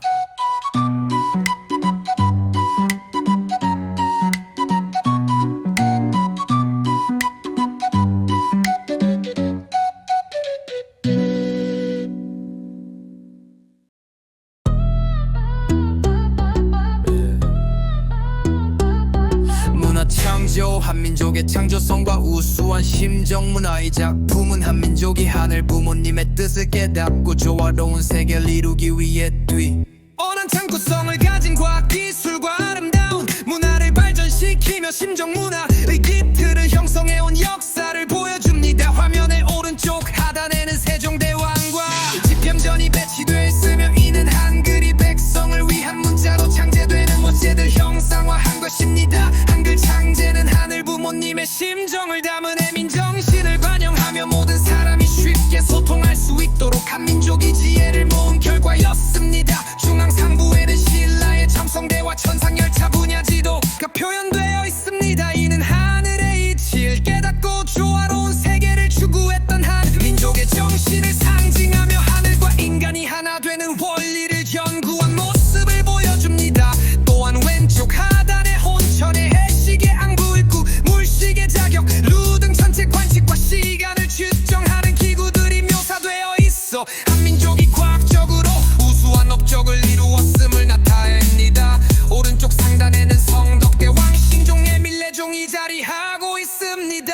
창조 한민족의 창조성과 우수한 심정 문화의 작품은 한민족이 하늘 부모님의 뜻을 깨닫고 조화로운 세계를 이루기 위해 뛰어난 창구성을 가진 과학 기술과 아름다운 문화를 발전시키며 심정 문화의 기틀을 형성해온 역사를 보여줍니다. 화면의 오른쪽 하단에는 세종대왕과 지평전이 배치되어 있으며 이는 한글이 백성을 위한 문자로 창제되는 원제들 형상화한 것입니다. 한글 창제는 하늘 부모님의 심정을 담은 애민정신을 반영하며 모든 사람이 쉽게 소통할 수 있도록 한민족이 지혜를 모은 결과였습니다. 중앙 상부에는 신라의 첨성대와 천상열차 분야지도가 표현되어 있습니다. 이는 하늘의 이치를 깨닫고 조화로운 세계를 추구했던 한민족의 정신을 상징하며 하늘과 인간이 하나 되는 원리를 연구한 모습을 보여줍니다. 또한 왼쪽 하단의 혼천의 해식의 앙부일구 물식의 자격 루 등 전체 관측과 시간을 측정하는 기구들이 묘사되어 있어 한민족이 과학적으로 우수한 업적을 이루었음을 나타냅니다. 오른쪽 상단에는 성덕대 왕신종의 밀레종이 자리하고 있습니다.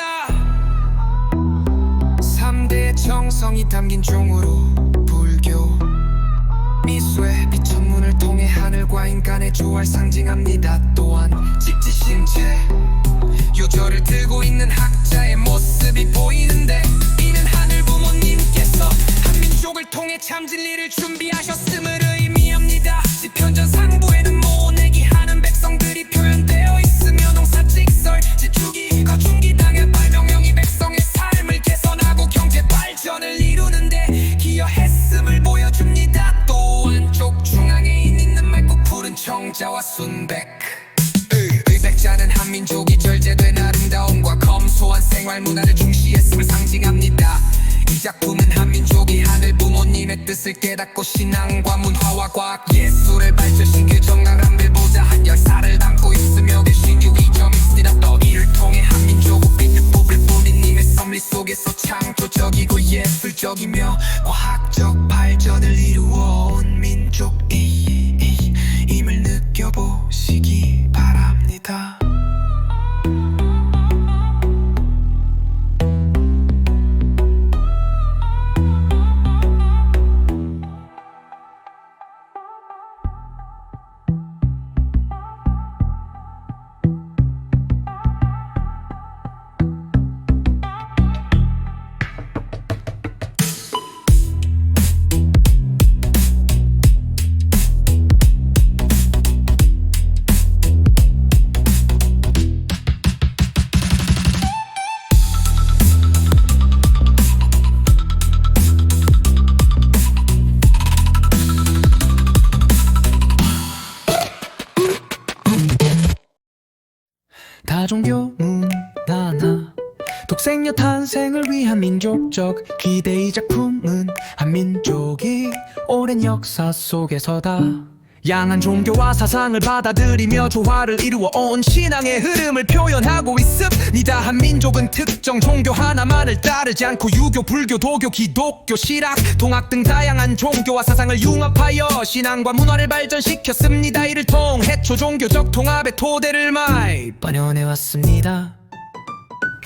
3대의 정성이 담긴 종으로 불교 미수의 비천문을 통해 하늘과 인간의 조화를 상징합니다. 또한 직지심체 요절을 들고 있는 학자의 모습이 보이는데 이는 하늘 부모님께서 한민족을 통해 참 진리를 준비하셨음을 의미합니다. 지편전 상부에는 모내기 하는 백성들이 표현되어 있으며 농사직설 지축이 거중기 당의 발명령이 백성의 삶을 개선하고 경제 발전을 이루는데 기여했음을 보여줍니다. 또 안쪽 중앙에 있는 맑고 푸른 청자와 순백 백자는 한민족이 절제된 아름다움과 검소한 생활 문화를 중시했음을 상징합니다. 이 작품은 한민족이 하늘 부모님의 뜻을 깨닫고 신앙과 문화와 과학 예술을 발전시킬 정강한 빌보자한 열사를 담고 있으며 대신 유의점이 있습니다. 또 이를 통해 한민족은 빛을 뽑을 뿌리님의 섭리 속에서 창조적이고 예술적이며 과학적 발전을 이루어온 민족임을 느껴보시기 바랍니다. 다종교 문화나 독생녀 탄생을 위한 민족적 기대. 이 작품은 한민족이 오랜 역사 속에서다 양한 종교와 사상을 받아들이며 조화를 이루어 온 신앙의 흐름을 표현하고 있습니다. 한민족은 특정 종교 하나만을 따르지 않고 유교, 불교, 도교, 기독교, 신학, 동학 등 다양한 종교와 사상을 융합하여 신앙과 문화를 발전시켰습니다. 이를 통해 초종교적 통합의 토대를 많이 마련해왔습니다.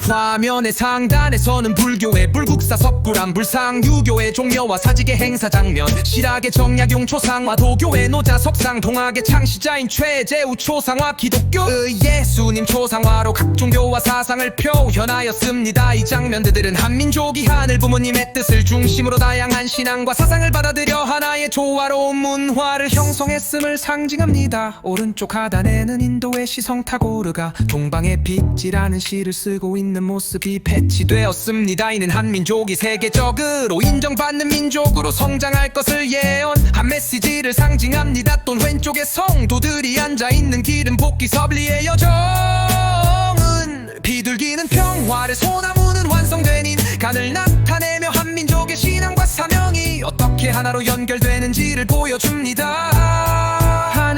화면의 상단에서는 불교의 불국사 석굴암 불상, 유교의 종묘와 사직의 행사 장면, 실학의 정약용 초상화, 도교의 노자 석상, 동학의 창시자인 최재우 초상화, 기독교의 예수님 초상화로 각 종교와 사상을 표현하였습니다. 이 장면들은 한민족이 하늘 부모님의 뜻을 중심으로 다양한 신앙과 사상을 받아들여 하나의 조화로운 문화를 형성했음을 상징합니다. 오른쪽 하단에는 인도의 시성타고르가 동방의 빛이라는 시를 쓰고 있는 모습이 배치되었습니다. 이는 한민족이 세계적으로 인정받는 민족으로 성장할 것을 예언한 메시지를 상징합니다. 또 왼쪽에 성도들이 앉아있는 길은 복귀 섭리의 여정은 비둘기는 평화를, 소나무는 완성된 인간을 나타내며 한민족의 신앙과 사명이 어떻게 하나로 연결되는지를 보여줍니다.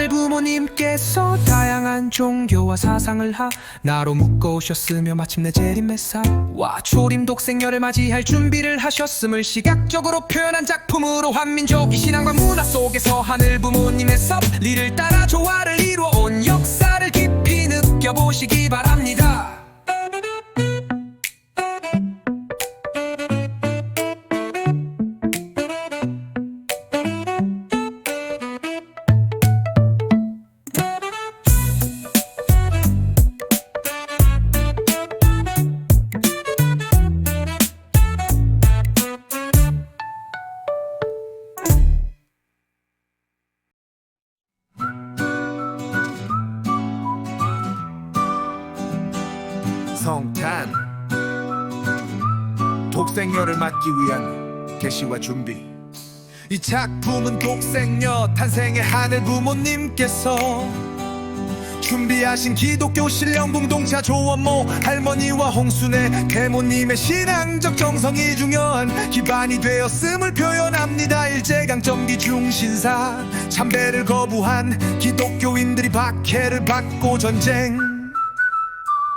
하늘 부모님께서 다양한 종교와 사상을 하나로 묶어오셨으며 마침내 재림메사와 초림 독생녀를 맞이할 준비를 하셨음을 시각적으로 표현한 작품으로 한민족이 신앙과 문화 속에서 하늘 부모님의 섭리를 따라 조화를 이루어온 역사를 깊이 느껴보시기 바랍니다. 성탄 독생녀를 맞기 위한 계시와 준비. 이 작품은 독생녀 탄생의 하늘 부모님께서 준비하신 기독교 신령 공동체 조원모 할머니와 홍순의 계모님의 신앙적 정성이 중요한 기반이 되었음을 표현합니다. 일제강점기 중신사 참배를 거부한 기독교인들이 박해를 받고 전쟁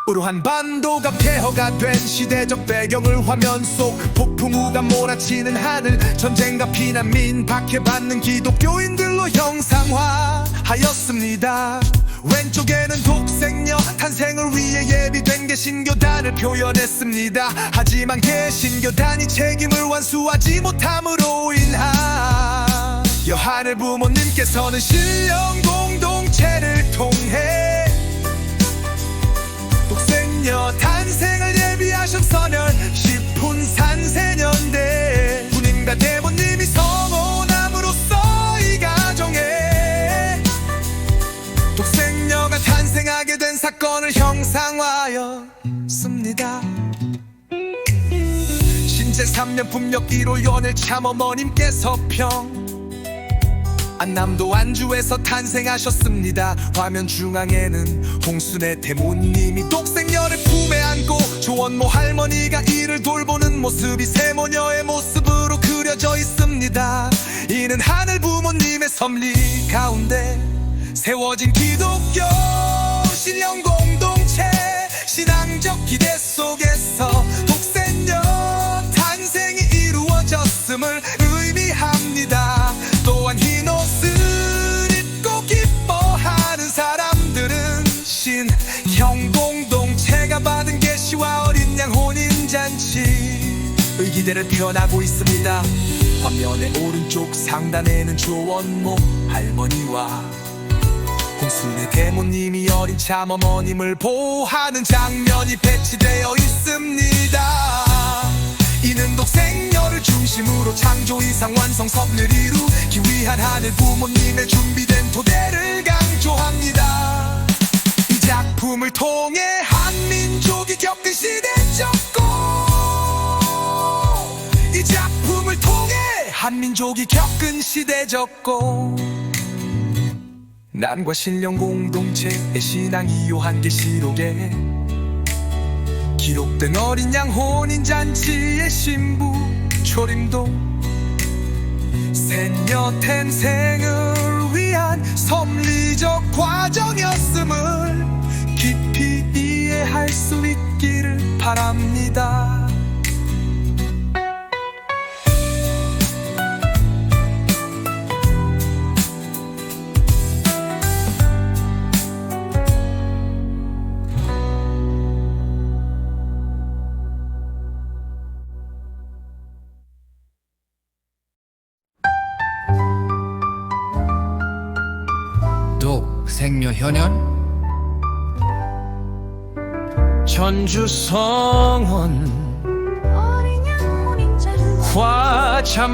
으로 한반도가 폐허가 된 시대적 배경을 화면 속 폭풍우가 몰아치는 하늘, 전쟁과 피난민 박해받는 기독교인들로 형상화하였습니다. 왼쪽에는 독생녀 탄생을 위해 예비된 개신교단을 표현했습니다. 하지만 개신교단이 책임을 완수하지 못함으로 인하여 하늘 부모님께서는 신령 공동체를 통해 독생녀 탄생을 예비하셨서늘 십훈산세년대 군인과 대모님이 성혼함으로써 이 가정에 독생녀가 탄생하게 된 사건을 형상화하였습니다. 신제 3년 풍력 1월 연일 참 어머님께서 안남도 안주에서 탄생하셨습니다. 화면 중앙에는 홍순의 대모님이 독생녀를 품에 안고 조원모 할머니가 이를 돌보는 모습이 세모녀의 모습으로 그려져 있습니다. 이는 하늘 부모님의 섭리 가운데 세워진 기독교 신령 공동체 신앙적 기대 속에서 독생녀 탄생이 이루어졌음을 의미합니다. 또한 흰 옷을 입고 기뻐하는 사람들은 신형 공동체가 받은 계시와 어린 양 혼인잔치의 기대를 표현하고 있습니다. 화면의 오른쪽 상단에는 조원모 할머니와 홍순의 대모님이 어린 참어머님을 보호하는 장면이 배치되어 있습니다. 이는 독생녀를 중심으로 창조 이상 완성 섭리를 이루기 위한 하늘 부모님의 준비된 토대를 강조합니다. 이 작품을 통해 한민족이 겪은 시대적 이 작품을 통해 한민족이 겪은 시대적 난과 신령 공동체의 신앙이 요한계시록에 기록된 어린 양 혼인잔치의 신부 초림도 새녀 탄생을 위해 위한 섭리적 과정이었음을 깊이 이해할 수 있기를 바랍니다. 독생녀현현 전주성원 화참부모현연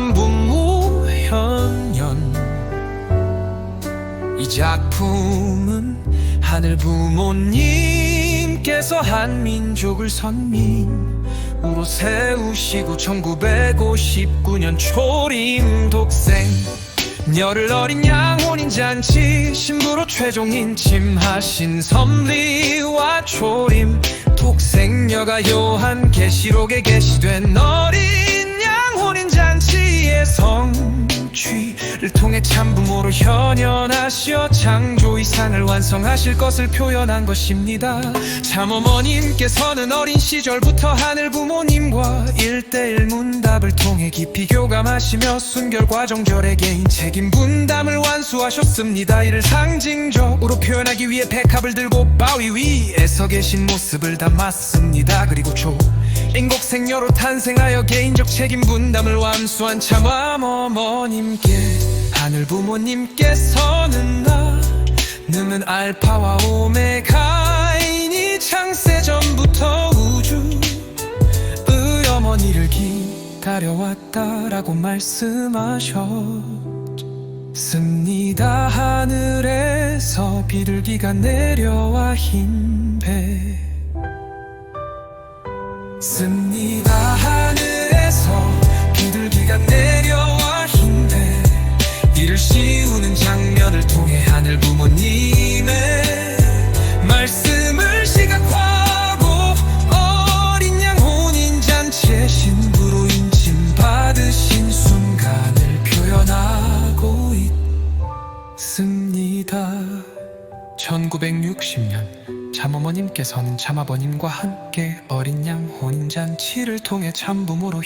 이 작품은 하늘 부모님께서 한민족을 선민으로 세우시고 1959년 초림 독생녀를 어린 양혼인잔치 신부로 최종 인침하신 섭리와 초림 독생녀가 요한계시록에 게시된 어린 양혼인잔치의 성취를 통해 참부모로 현현하시어 창조이상을 완성하실 것을 표현한 것입니다. 참어머님께서는 어린 시절부터 하늘 부모님과 1:1 문답을 통해 깊이 교감하시며 순결과 정절의 개인 책임 분담을 완수하셨습니다. 이를 상징적으로 표현하기 위해 백합을 들고 바위 위에 서 계신 모습을 담았습니다. 그리고 인곡생녀로 탄생하여 개인적 책임 분담을 완수한 참어머님께 하늘 부모님께서는 나는 알파와 오메가이니 창세 전부터 우주의 어머니를 기다려왔다라고 말씀하셨습니다. 하늘에서 비둘기가 내려와 흰배 씁니다. 하늘에서 비둘기가 내려와 흰배 이를 씌우는 장면을 통해 하늘 부모님의 말씀을 시각화하고 어린 양 혼인잔치의 신부로 인침받으신 순간을 표현하고 있습니다. 1960년 참어머님께서는 참아버님과 함께 어린 양 혼인잔치를 통해 참부모로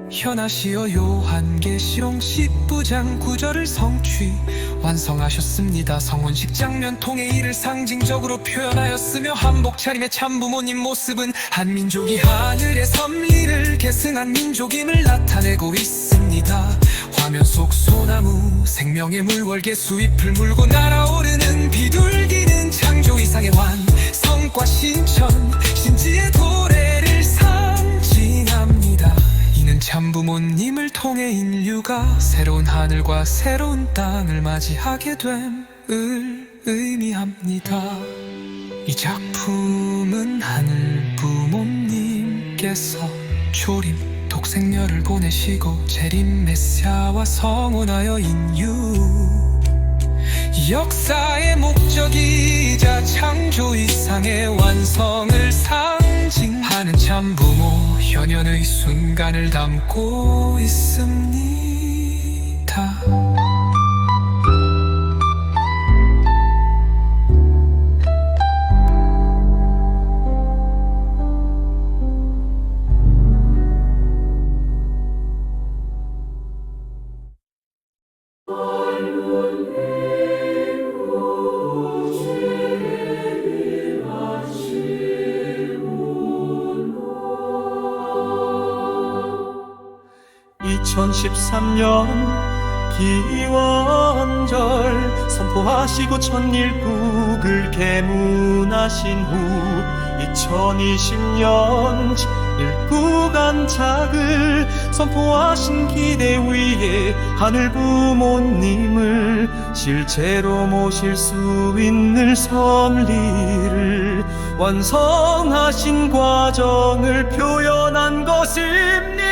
현하시어 요한계시록 19장 9절을 성취 완성하셨습니다. 성혼식 장면 통해 이를 상징적으로 표현하였으며 한복 차림의 참부모님 모습은 한민족이 하늘의 섭리를 계승한 민족임을 나타내고 있습니다. 화면 속 소나무 생명의 물월개 수잎을 물고 날아오르는 비둘기는 창조 이상의 완성과 신천 신지의 도래를 상징합니다. 이는 참부모님을 통해 인류가 새로운 하늘과 새로운 땅을 맞이하게 됨을 의미합니다. 이 작품은 하늘 부모님께서 초림 독생녀를 보내시고 재림 메시아와 성혼하여 인류 역사의 목적이자 창조 이상의 완성을 상징하는 참부모 현현의 순간을 담고 있습니다. 기원절 선포하시고 천일국을 개문하신 후 2020년 일구간작을 선포하신 기대 위에 하늘 부모님을 실제로 모실 수 있는 섭리를 완성하신 과정을 표현한 것입니다.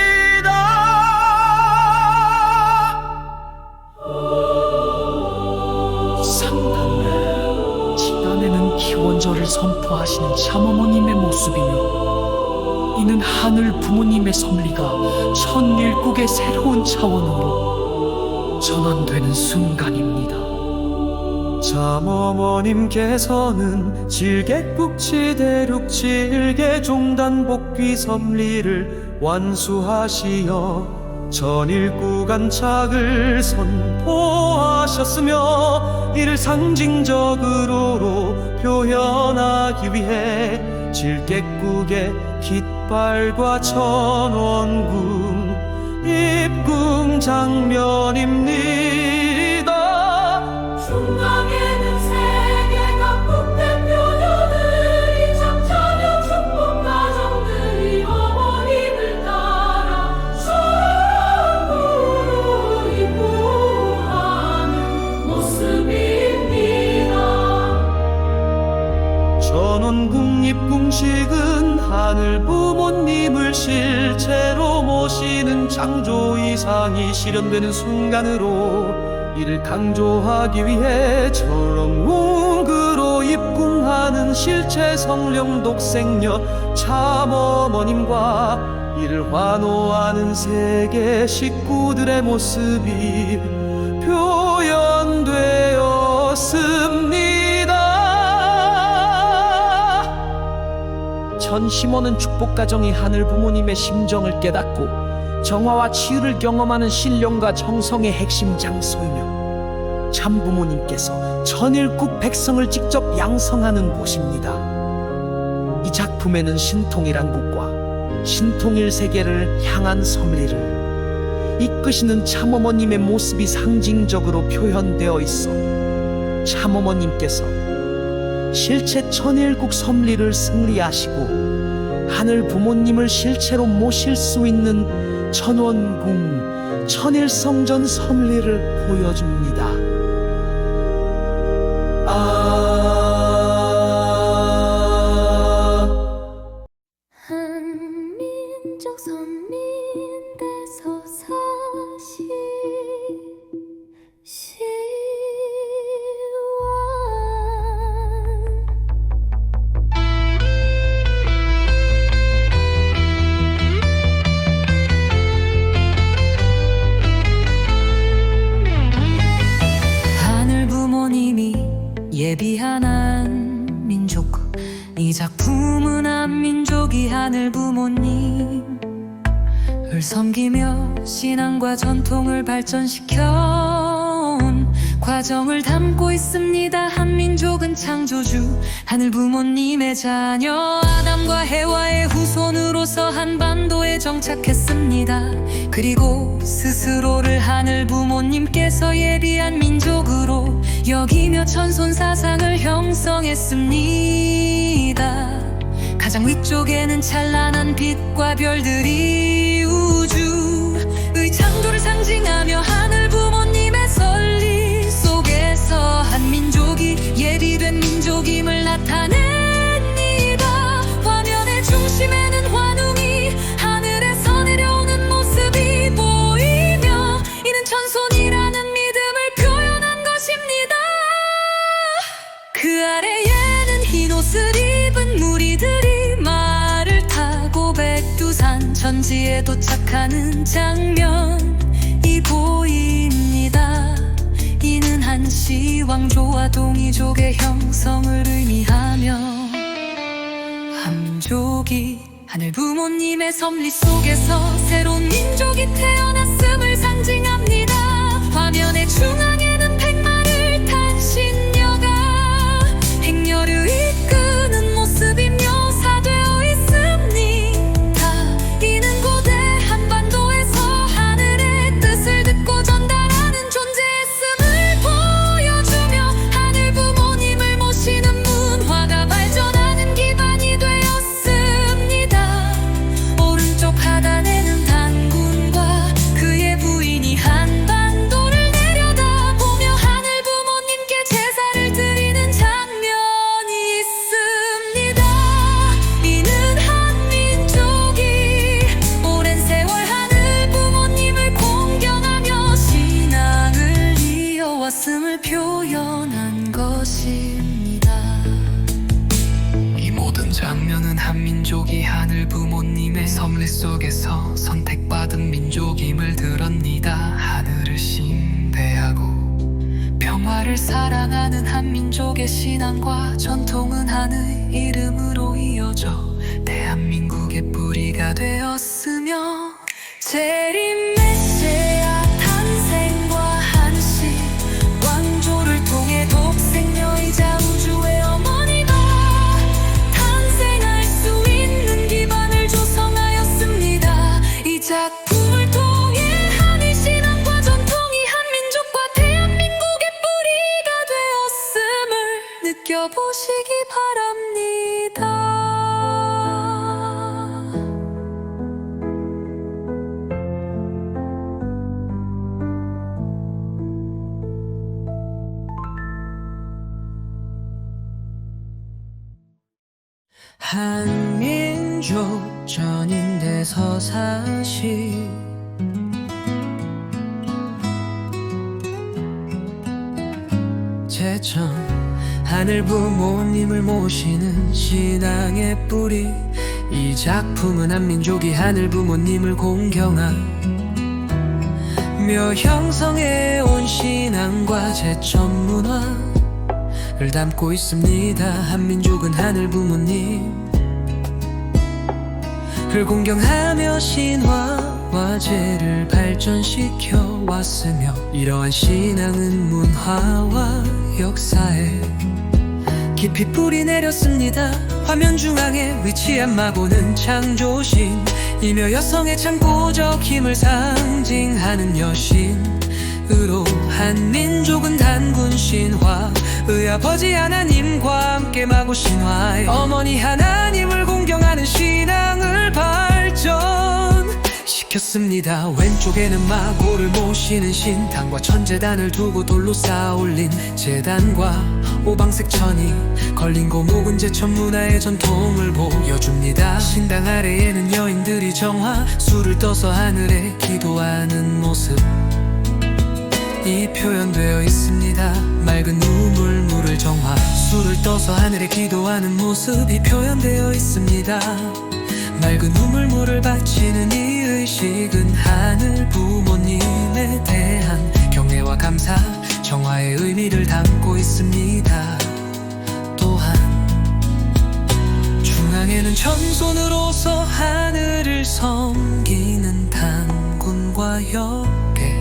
지난해는 기원절을 선포하시는 참어머님의 모습이며 이는 하늘 부모님의 섭리가 천일국의 새로운 차원으로 전환되는 순간입니다. 참어머님께서는 질객북치 대륙치 일개 종단 복귀 섭리를 완수하시어 전일구간착을 선포하셨으며 이를 상징적으로 표현하기 위해 질객국의 깃발과 천원궁 입궁 장면입니다. 중앙에는 세계 각국 대표녀들이 창차려 축복 가정들이 어머님을 따라 천국으로 입구하는 모습입니다. 전원궁 입궁식은 하늘 부모님을 실체로 모시는 창조 이상이 실현되는 순간으로 이를 강조하기 위해 철옹궁으로 입궁하는 실체 성령 독생녀 참어머님과 이를 환호하는 세계 식구들의 모습이 표현되었습니다. 전 심오는 축복 가정이 하늘 부모님의 심정을 깨닫고 정화와 치유를 경험하는 신령과 정성의 핵심 장소이며 참 부모님께서 전일국 백성을 직접 양성하는 곳입니다. 이 작품에는 신통일 한국과 신통일 세계를 향한 섭리를 이끄시는 참어머님의 모습이 상징적으로 표현되어 있어 참어머님께서 실체 천일국 섭리를 승리하시고 하늘 부모님을 실체로 모실 수 있는 천원궁 천일성전 섭리를 보여줍니다. 한민족 선민대서 사시 시완 하늘 부모님이 예비한 한민족 이 작품은 한민족이 하늘 부모님을 섬기며 신앙과 전통을 발전시켜온 과정을 담고 있습니다. 한민족은 창조주 하늘 부모님의 자녀 아담과 해와의 후손으로서 한반도에 정착했습니다. 그리고 스스로를 하늘 부모님께서 예비한 민족으로 여기며 천손 사상을 형성했습니다. 가장 위쪽에는 찬란한 빛과 별들이 우주의 창조를 상징하며 하늘 부모님의 설리 속에서 한민족이 예비된 민족임을 나타냅니다. 화면의 중심에는 환웅이 하늘에서 내려오는 모습이 보이며 이는 천손이라는 믿음을 표현한 것입니다. 그 아래에는 흰 옷을 입은 무리들이 말을 타고 백두산 천지에 도착하는 장면이 보입니다. 이는 한시 왕조와 동이족의 형성을 의미하며 한민족이 하늘 부모님의 섭리 속에서 새로운 민족이 태어났음을 상징합니다. 화면의 중앙에는 백마를 탄 신녀가 행렬을 이끄는 모습이 묘사되어 있습니다. 이는 고대 한반도에서 하늘의 뜻을 듣고 전달하는 존재였음을 보여주며 하늘 부모님을 모시는 문화가 발전하는 기반이 되었습니다. 오른쪽 하단에는 단군과 그의 부인이 한반도를 내려다보며 하늘 부모님께 제사를 드리는 장면이 있습니다. 이는 한민족이 오랜 세월 하늘 부모님을 공경하며 신앙을 이어왔음을 표현한 것입니다. 이 모든 장면은 한민족이 하늘 부모님의 섭리 속에서 선택받은 민족임을 드러냅니다. 하늘을 신 대하고 평화를 사랑하는 한민족의 신앙과 전통은 하늘 이름으로 이어져 대한민국의 뿌리가 되었으며 재림 메시아 탄생과 한시 왕조를 통해 독생녀이자 우주의 어머니가 탄생할 수 있는 기반을 조성하였습니다. 이 작품을 통해 한일 신앙과 전통이 한민족과 대한민국의 뿌리가 되었음을 느껴보시기 바랍니다. 한민족 전인대서 사실 제천 하늘 부모님을 모시는 신앙의 뿌리 이 작품은 한민족이 하늘 부모님을 공경하며 형성해 온 신앙과 제천 문화를 담고 있습니다. 한민족은 하늘 부모님을 공경하며 신화와 제를 발전시켜 왔으며 이러한 신앙은 문화와 역사에 깊이 뿌리 내렸습니다. 화면 중앙에 위치한 마고는 창조신이며 여성의 창고적 힘을 상징하는 여신으로 한민족은 단군 신화의 아버지 하나님과 함께 마고 신화의 어머니 하나님을 공경하는 신앙을 발전시켰습니다. 왼쪽에는 마고를 모시는 신당과 천재단을 두고 돌로 쌓아올린 제단과 오방색 천이 걸린 고목은 제천 문화의 전통을 보여줍니다. 신당 아래에는 여인들이 정화 술을 떠서 하늘에 기도하는 모습 이 표현되어 있습니다. 맑은 우물 물을 정화 술을 떠서 하늘에 기도하는 모습이 표현되어 있습니다. 맑은 우물 물을 바치는 이 의식은 하늘 부모님에 대한 경애와 감사 정화의 의미를 담고 있습니다. 또한 중앙에는 천손으로서 하늘을 섬기는 단군과 역계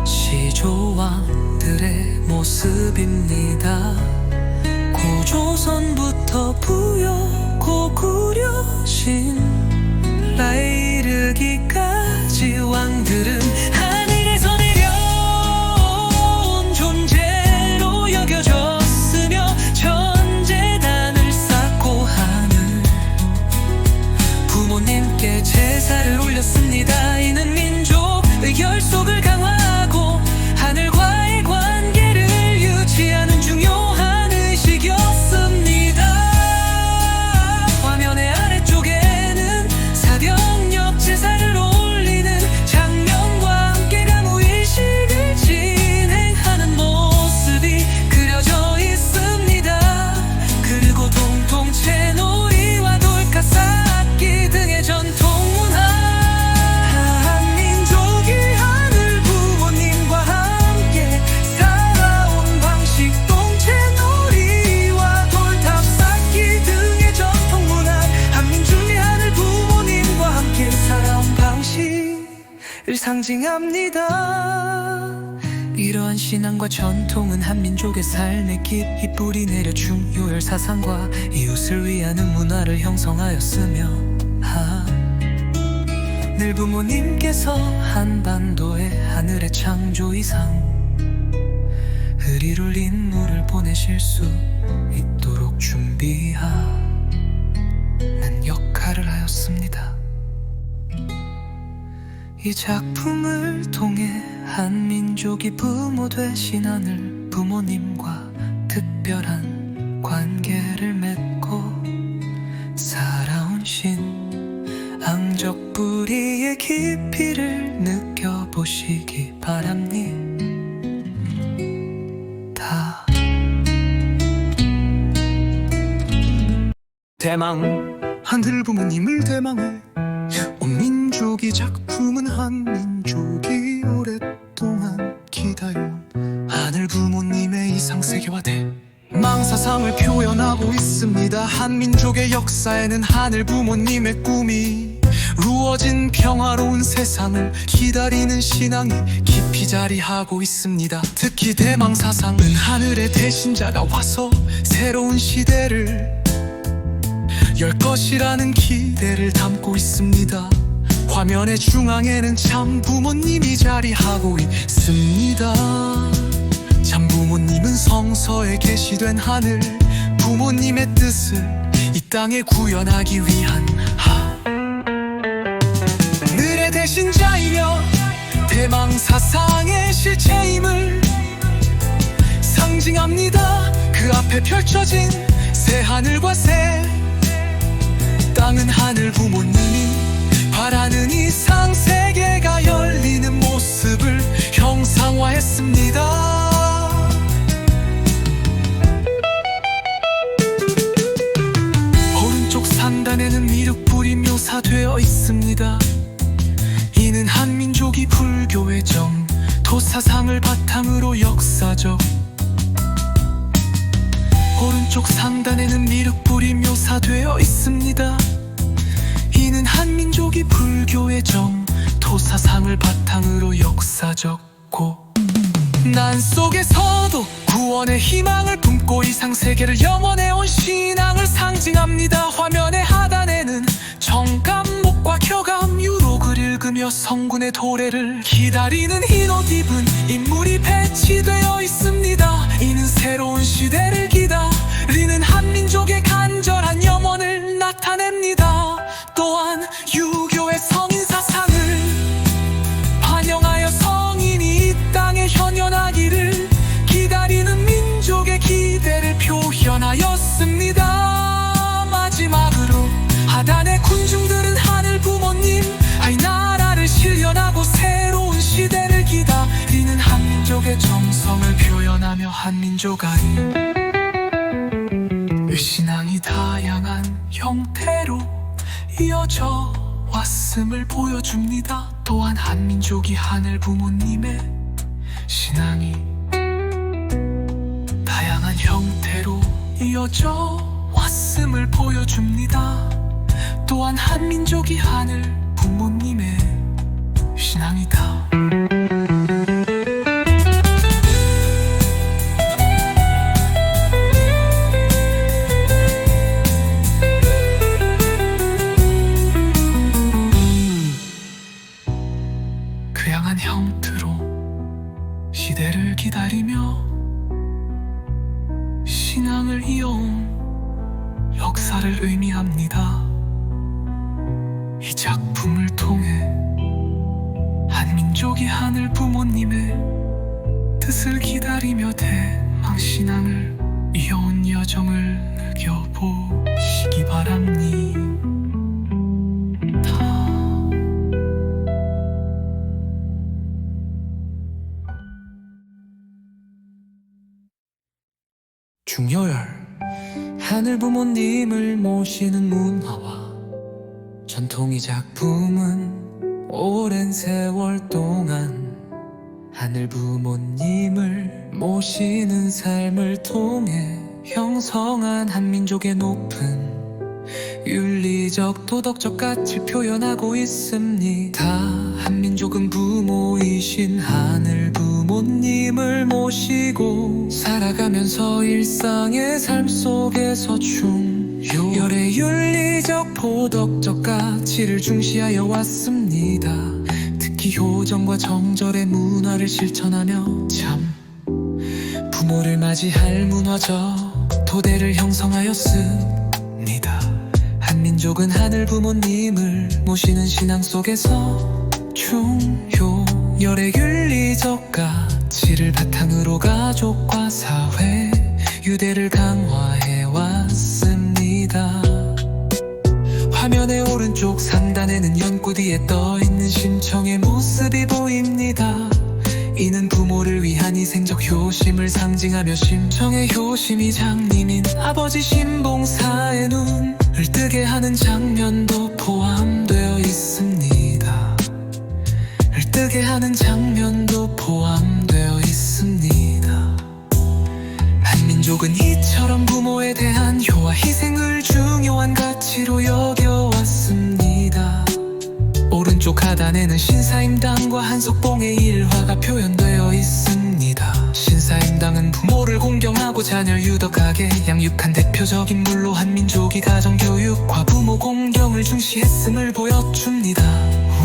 시조왕들의 모습입니다. 고조선부터 부여고 구려신 라에 이르기까지 왕들은 하늘에서 내려온 존재로 여겨졌으며 천재단을 쌓고 하늘 부모님께 제사를 올렸습니다. 이는 민족의 결속을 강화하고 하늘과의 관계를 유지하는 중요한 의식이었습니다. 화면의 아래쪽에는 사병력 제사를 올리는 장면과 함께 강우의식을 진행하는 모습이 그려져 있습니다. 그리고 동통채 놀이와 돌카 쌓기 등의 전통 문화 한민족이 하늘 부모님과 함께 살아온 방식 동채 놀이와 돌탑 쌓기 등의 전통 문화 한민족이 하늘 부모님과 함께 살아온 방식을 상징합니다. 이러한 신앙과 전통은 한민족의 삶에 깊이 뿌리내려 중요한 사상과 이웃을 위하는 문화를 형성하였으며 하늘 부모님께서 한반도의 하늘의 창조 이상 이룰 인물을 보내실 수 있도록 준비하는 역할을 하였습니다. 이 작품을 통해 한민족이 부모 되신 하늘 부모님과 특별한 관계를 맺고 살아온 신앙적 뿌리의 깊이를 느껴보시기 바랍니다. 대망 하늘 부모님을 대망해 온 민족이 작품은 한민족이 오랫동안 기다려 세계화돼 망사상을 표현하고 있습니다. 한민족의 역사에는 하늘 부모님의 꿈이 이루어진 평화로운 세상을 기다리는 신앙이 깊이 자리하고 있습니다. 특히 대망사상은 하늘의 대신자가 와서 새로운 시대를 열 것이라는 기대를 담고 있습니다. 화면의 중앙에는 참 부모님이 자리하고 있습니다. 참 부모님은 성서에 계시된 하늘 부모님의 뜻을 이 땅에 구현하기 위한 하늘의 대신자이며 대망사상의 실체임을 상징합니다. 그 앞에 펼쳐진 새 하늘과 새 땅은 하늘 부모님이 바라는 이상 세계가 열리는 모습을 형상화했습니다. 오른쪽 상단에는 미륵불이 묘사되어 있습니다. 이는 한민족이 불교의 정 토사상을 바탕으로 역사적. 오른쪽 상단에는 미륵불이 묘사되어 있습니다. 이는 한민족이 불교의 정 토사상을 바탕으로 역사적고 난 속에서도 구원의 희망을 품고 이상 세계를 영원해온 신앙을 상징합니다. 화면의 하단에는 정감목과 켜감유록을 읽으며 성군의 도래를 기다리는 흰옷 입은 인물이 배치되어 있습니다. 이는 새로운 시대를 기다리는 한민족의 간절한 염원을 나타냅니다. 또한 유교의 성인 사상을 반영하여 성인이 이 땅에 현현하기를 기다리는 민족의 기대를 표현하였습니다. 마지막으로 하단의 군중들은 하늘 부모님 아이 나라를 실현하고 새로운 시대를 기다리는 한민족의 정성을 표현하며 한민족 아이 신앙이 다양한 형태로 이어져 왔음을 보여줍니다. 또한 한민족이 하늘 부모님의 신앙이 다양한 형태로 이어져 왔음을 보여줍니다. 또한 한민족이 하늘 부모님의 신앙이다. 다양한 형태로 시대를 기다리며 신앙을 이어온 역사를 의미합니다. 이 작품을 통해 한민족이 하늘 부모님의 뜻을 기다리며 대망신앙을 이어온 여정을 느껴보시기 바랍니다. 중요열 하늘 부모님을 모시는 문화와 전통이 작품은 오랜 세월 동안 하늘 부모님을 모시는 삶을 통해 형성한 한민족의 높은 윤리적 도덕적 가치를 표현하고 있습니다. 한민족은 부모이신 하늘 부모님을 모시고 살아가면서 일상의 삶 속에서 중요열의 윤리적 도덕적 가치를 중시하여 왔습니다. 특히 효정과 정절의 문화를 실천하며 참 부모를 맞이할 문화적 토대를 형성하였습니다. 한민족은 하늘 부모님을 모시는 신앙 속에서 중요열의 윤리적 가치를 바탕으로 가족과 사회 유대를 강화해 왔습니다. 화면의 오른쪽 상단에는 연꽃 위에 떠있는 심청의 모습이 보입니다. 이는 부모를 위한 희생적 효심을 상징하며 심청의 효심이 장님인 아버지 신봉사의 눈을 뜨게 하는 장면도 포함되어 있습니다. 뜨게 하는 장면도 포함되어 있습니다. 한민족은 이처럼 부모에 대한 효와 희생을 중요한 가치로 여겨왔습니다. 오른쪽 하단에는 신사임당과 한석봉의 일화가 표현되어 있습니다. 신사임당은 부모를 공경하고 자녀를 유덕하게 양육한 대표적 인물로 한민족이 가정교육과 부모 공경을 중시했음을 보여줍니다.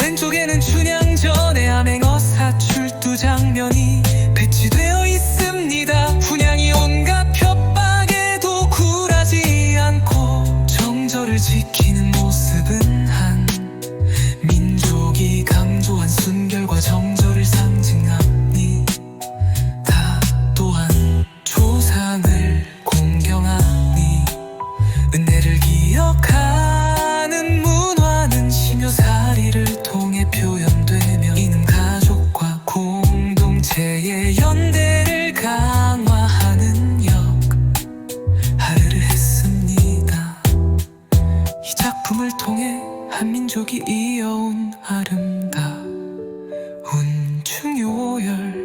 왼쪽에는 춘향전의 암행어 사출두 장면이 배치되어 있습니다. 훈양이 온갖 협박에도 굴하지 않고 정절을 지키는 모습은 한 민족이 강조한 순결과 정절을 상징합니다. 또한 조상을 공경하니 은혜를 기억하는 문화는 심효사리를 통해 표현되며 이는 가족과 공동체의 연대를 강화하는 역할을 했습니다. 이 작품을 통해 한민족이 이어온 아름다운 중요열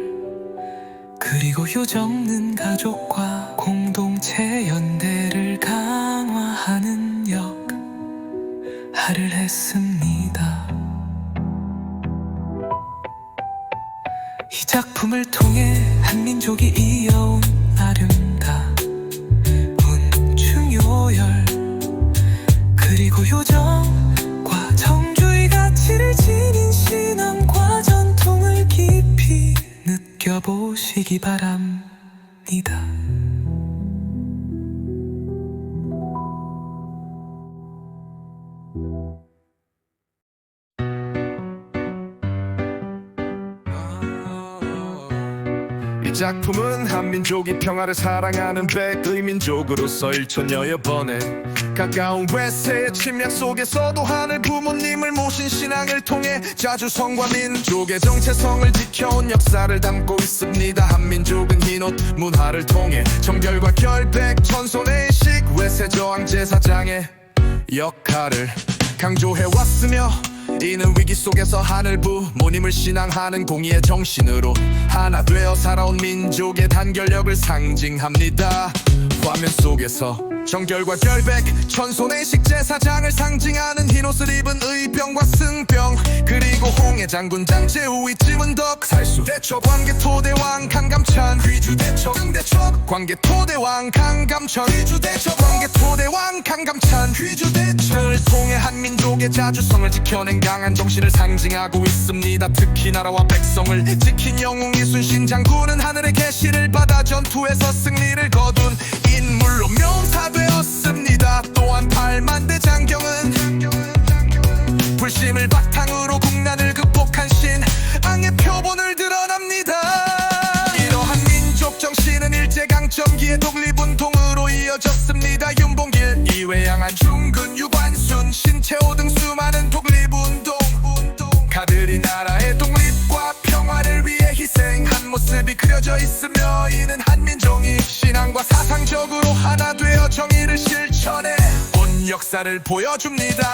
그리고 효정는 가족과 공동체 연대를 강화하는 역할을 했습니다. 이 작품을 통해 한민족이 이어온 아름다운 중요열 그리고 효정과 정주의 가치를 지닌 신앙과 전통을 깊이 느껴보시기 바랍니다. 이 작품은 한민족이 평화를 사랑하는 백의민족으로서 일천여여 번의 가까운 외세의 침략 속에서도 하늘 부모님을 모신 신앙을 통해 자주성과 민족의 정체성을 지켜온 역사를 담고 있습니다. 한민족은 흰옷 문화를 통해 정결과 결백 천손의 의식 외세 저항 제사장의 역할을 강조해왔으며 이는 위기 속에서 하늘 부모님을 신앙하는 공의의 정신으로 하나 되어 살아온 민족의 단결력을 상징합니다. 화면 속에서 정결과 결백 천손의 식제사장을 상징하는 흰옷을 입은 의병과 승병 그리고 홍해 장군 장제우 이쯤은 덕 살수 대첩 광개토대왕 강감찬 귀주대첩 등대첩 광개토대왕 강감찬 귀주대첩 광개토대왕 강감찬 귀주대첩을 통해 한민족의 자주성을 지켜낸 강한 정신을 상징하고 있습니다. 특히 나라와 백성을 지킨 영웅 이순신 장군은 하늘의 계시를 받아 전투에서 승리를 거둔 인물로 묘사되었습니다. 또한 팔만대 장경은 불심을 바탕으로 국난을 극복한 신앙의 표본을 드러납니다. 이러한 민족 정신은 일제강점기의 독립운동으로 이어졌습니다. 윤봉길, 이회양한, 중근, 유관순, 신채호 등 수많은 독립운동 가들이 나라의 독립과 평화를 위해 희생한 모습이 그려져 있으며 이는 한민족이 신앙과 사상적으로 하나 되어 정의를 실천해 온 역사를 보여줍니다.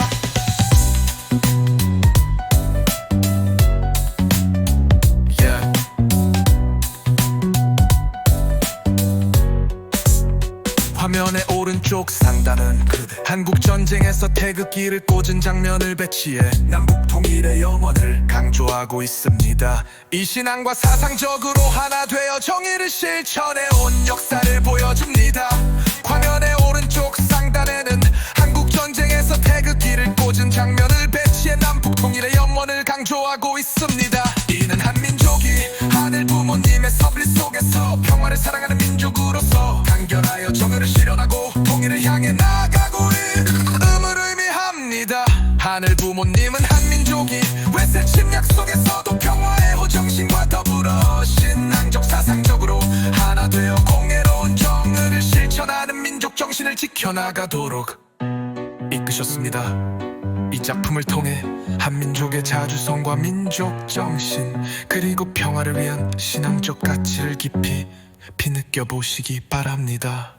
화면의 오른쪽 상단은 한국전쟁에서 태극기를 꽂은 장면을 배치해 남북통일의 영원을 강조하고 있습니다. 이 신앙과 사상적으로 하나 되어 정의를 실천해 온 역사를 보여줍니다. 화면의 오른쪽 상단에는 한국전쟁에서 태극기를 꽂은 장면을 배치해 남북통일의 영원을 강조하고 있습니다. 이는 한민족이 하늘 부모님의 섭리 속에서 평화를 사랑하는 민족으로서 단결하여 정의를 실현하고 통일을 향해 나아가고 있음을 의미합니다. 하늘 부모님은 한민족이 외세 침략 속에서도 평화의 호정신과 더불어 신앙적 사상적으로 하나 되어 공예로운 정의를 실천하는 민족 정신을 지켜나가도록 이끄셨습니다. 이 작품을 통해 한민족의 자주성과 민족 정신 그리고 평화를 위한 신앙적 가치를 깊이 느껴보시기 바랍니다.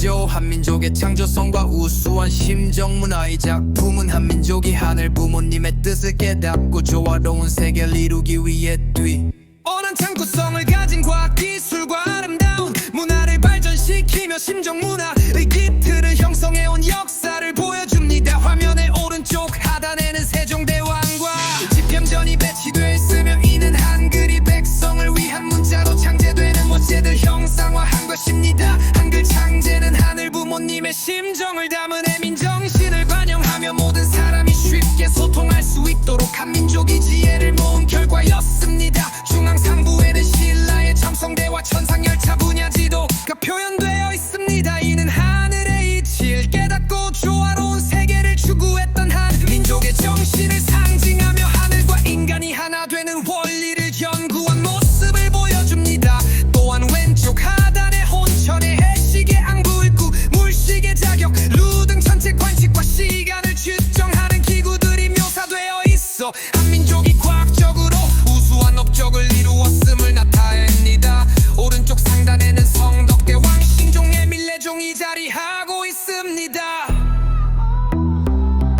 대표 한민족의 창조성과 우수한 심정 문화의 작품은 한민족이 하늘 부모님의 뜻을 깨닫고 조화로운 세계를 이루기 위해 뛰어난 창구성을 가진 과학기술과 아름다운 문화를 발전시키며 심정문화의 기틀을 형성해온 역사를 보여줍니다. 화면의 오른쪽 하단에는 세종대왕과 지평전이 배치되어 있으며 이는 한글이 백성을 위한 문자로 창제되는 원제들 형상화한 것입니다. 한글 창제는 하늘 부모님의 심정을 담은 애민정신을 반영하며 모든 사람이 쉽게 소통할 수 있도록 한민족이 지혜를 모은 결과였습니다. 중앙 상부에는 신라의 첨성대와 천상열차 분야 지도가 표현되어 있습니다. 이는 하늘의 이치를 깨닫고 조화로운 세계를 추구했던 한민족의 정신을 상징하며 하늘과 인간이 하나 되는 원리를 연구한 모습을 보여줍니다. 또한 왼쪽 하단에 혼천의 해식의 앙부일구 물식의 자격 루 등 전체 관식과 시간을 측정하는 기구들이 묘사되어 있어 한민족이 과학적으로 우수한 업적을 이루었음을 나타냅니다. 오른쪽 상단에는 성덕대왕 신종의 밀레종이 자리하고 있습니다.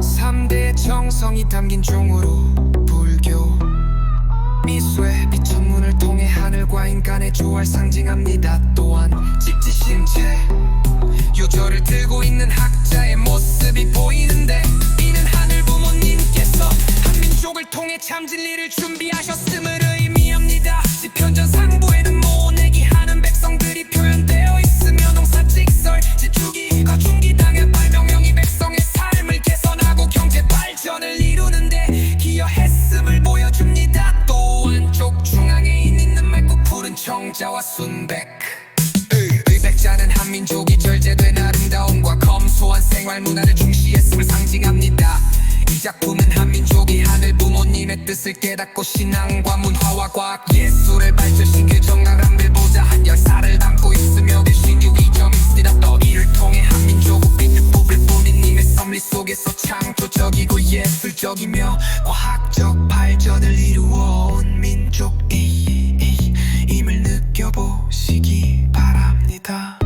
3대의 정성이 담긴 종으로 불교 미수의 비천문을 통해 하늘과 인간의 조화를 상징합니다. 또한 직지신체 요절을 들고 있는 학자의 모습이 보이는데 이는 하늘 부모님께서 한민족을 통해 참 진리를 준비하셨음을 의미합니다. 지편전 상부에는 모내기 하는 백성들이 표현되어 있으며 농사직설 지축이 거중기 당의 발명령이 백성의 삶을 개선하고 경제 발전을 이루는데 기여했음을 보여줍니다. 또 안쪽 중앙에 있는 맑고 푸른 청자와 순백 백자는 한민족이 절제된 아름다움과 검소한 생활 문화를 중시했음을 상징합니다. 이 작품은 한민족이 하늘 부모님의 뜻을 깨닫고 신앙과 문화와 과학 예술을 발전시킬 정강한 밀보자한 열사를 담고 있으며 대신 유의점이 있습니다. 또 이를 통해 한민족은 빛을 부모님의 섭리 속에서 창조적이고 예술적이며 과학적 발전을 이루어온 민족임을 느껴보시기 바랍니다.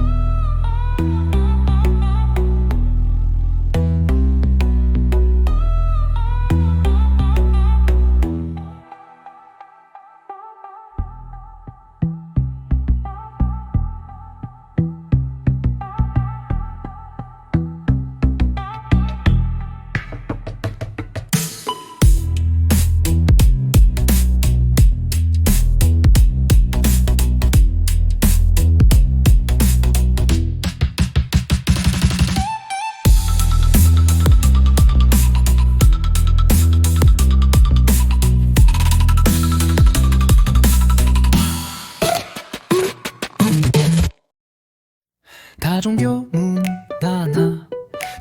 다종교 문화나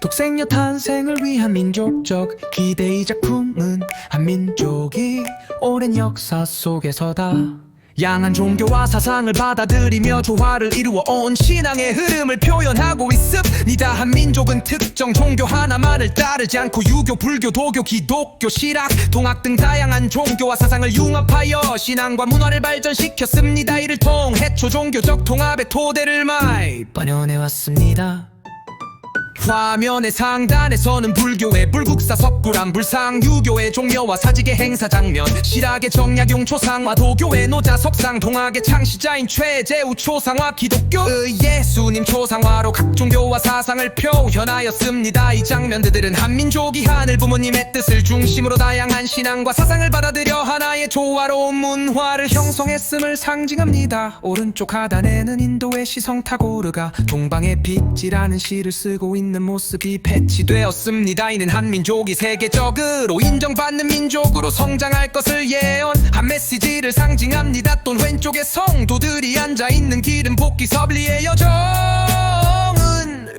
독생녀 탄생을 위한 민족적 기대 이 작품은 한민족이 오랜 역사 속에서다 양한 종교와 사상을 받아들이며 조화를 이루어 온 신앙의 흐름을 표현하고 있습니다. 한민족은 특정 종교 하나만을 따르지 않고 유교, 불교, 도교, 기독교, 실학, 동학 등 다양한 종교와 사상을 융합하여 신앙과 문화를 발전시켰습니다. 이를 통해 초종교적 통합의 토대를 많이 마련해왔습니다. 화면의 상단에서는 불교의 불국사 석굴암 불상 유교의 종묘와 사직의 행사 장면 실학의 정약용 초상화 도교의 노자 석상 동학의 창시자인 최재우 초상화 기독교의 예수님 초상화로 각 종교와 사상을 표현하였습니다. 이 장면들은 한민족이 하늘 부모님의 뜻을 중심으로 다양한 신앙과 사상을 받아들여 하나의 조화로운 문화를 형성했음을 상징합니다. 오른쪽 하단에는 인도의 시성 타고르가 동방의 빛이라는 시를 쓰고 있는 모습이 배치되었습니다. 이는 한민족이 세계적으로 인정받는 민족으로 성장할 것을 예언한 메시지를 상징합니다. 또 왼쪽에 성도들이 앉아있는 길은 복귀 섭리의 여정은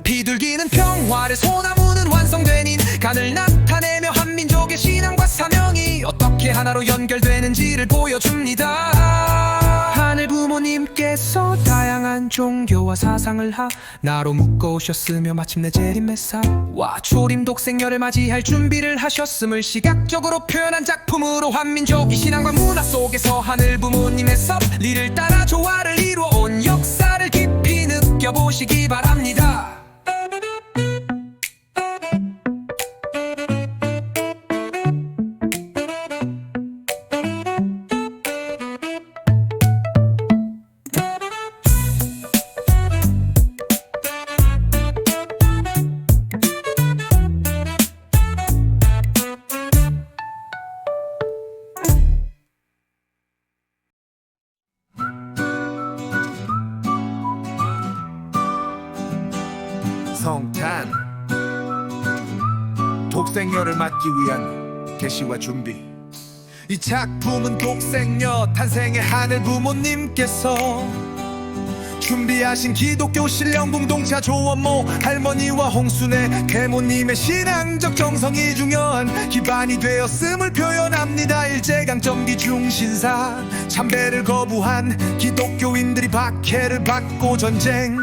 비둘기는 평화를 소나무는 완성된 인간을 나타내며 한민족의 신앙과 사명이 어떻게 하나로 연결되는지를 보여줍니다. 하늘 부모님께서 다양한 종교와 사상을 하나로 묶어오셨으며 마침내 재림메사와 초림 독생녀를 맞이할 준비를 하셨음을 시각적으로 표현한 작품으로 한민족이 신앙과 문화 속에서 하늘 부모님의 섭리를 따라 조화를 이루어온 역사를 깊이 느껴 누려보시기 바랍니다. 성탄 독생녀를 맞기 위한 계시와 준비. 이 작품은 독생녀 탄생의 하늘 부모님께서 준비하신 기독교 신령 공동체 조원모 할머니와 홍순의 계모님의 신앙적 정성이 중요한 기반이 되었음을 표현합니다. 일제강점기 중신사 참배를 거부한 기독교인들이 박해를 받고 전쟁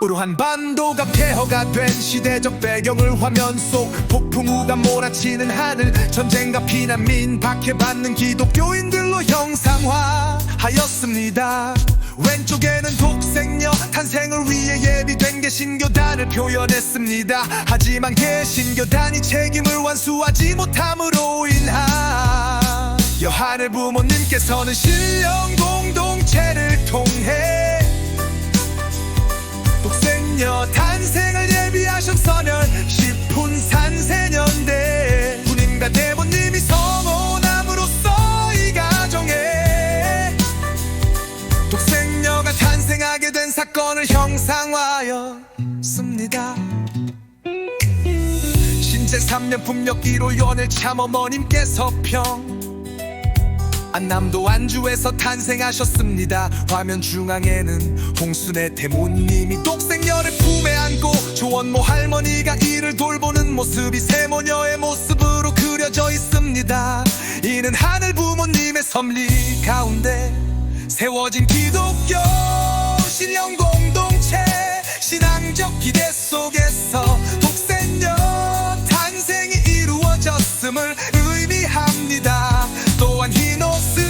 으로 한반도가 폐허가 된 시대적 배경을 화면 속 폭풍우가 몰아치는 하늘 전쟁과 피난민 박해받는 기독교인들로 형상화하였습니다. 왼쪽에는 독생녀 탄생을 위해 예비된 개신교단을 표현했습니다. 하지만 개신교단이 책임을 완수하지 못함으로 인하여 하늘 부모님께서는 신령 공동체를 통해 독생녀 탄생을 예비하셨서년 10분산세년대 부님과 대모님이 성혼함으로써 이 가정에 독생녀가 탄생하게 된 사건을 형상화하였습니다. 신제 3년 풍력기로 연을 참어머님께서 안남도 안주에서 탄생하셨습니다. 화면 중앙에는 홍순의 대모님이 독생녀를 품에 안고 조원모 할머니가 이를 돌보는 모습이 세모녀의 모습으로 그려져 있습니다. 이는 하늘 부모님의 섭리 가운데 세워진 기독교 신령 공동체 신앙적 기대 속에서 독생녀 탄생이 이루어졌음을 의미합니다. 또한 흰 옷을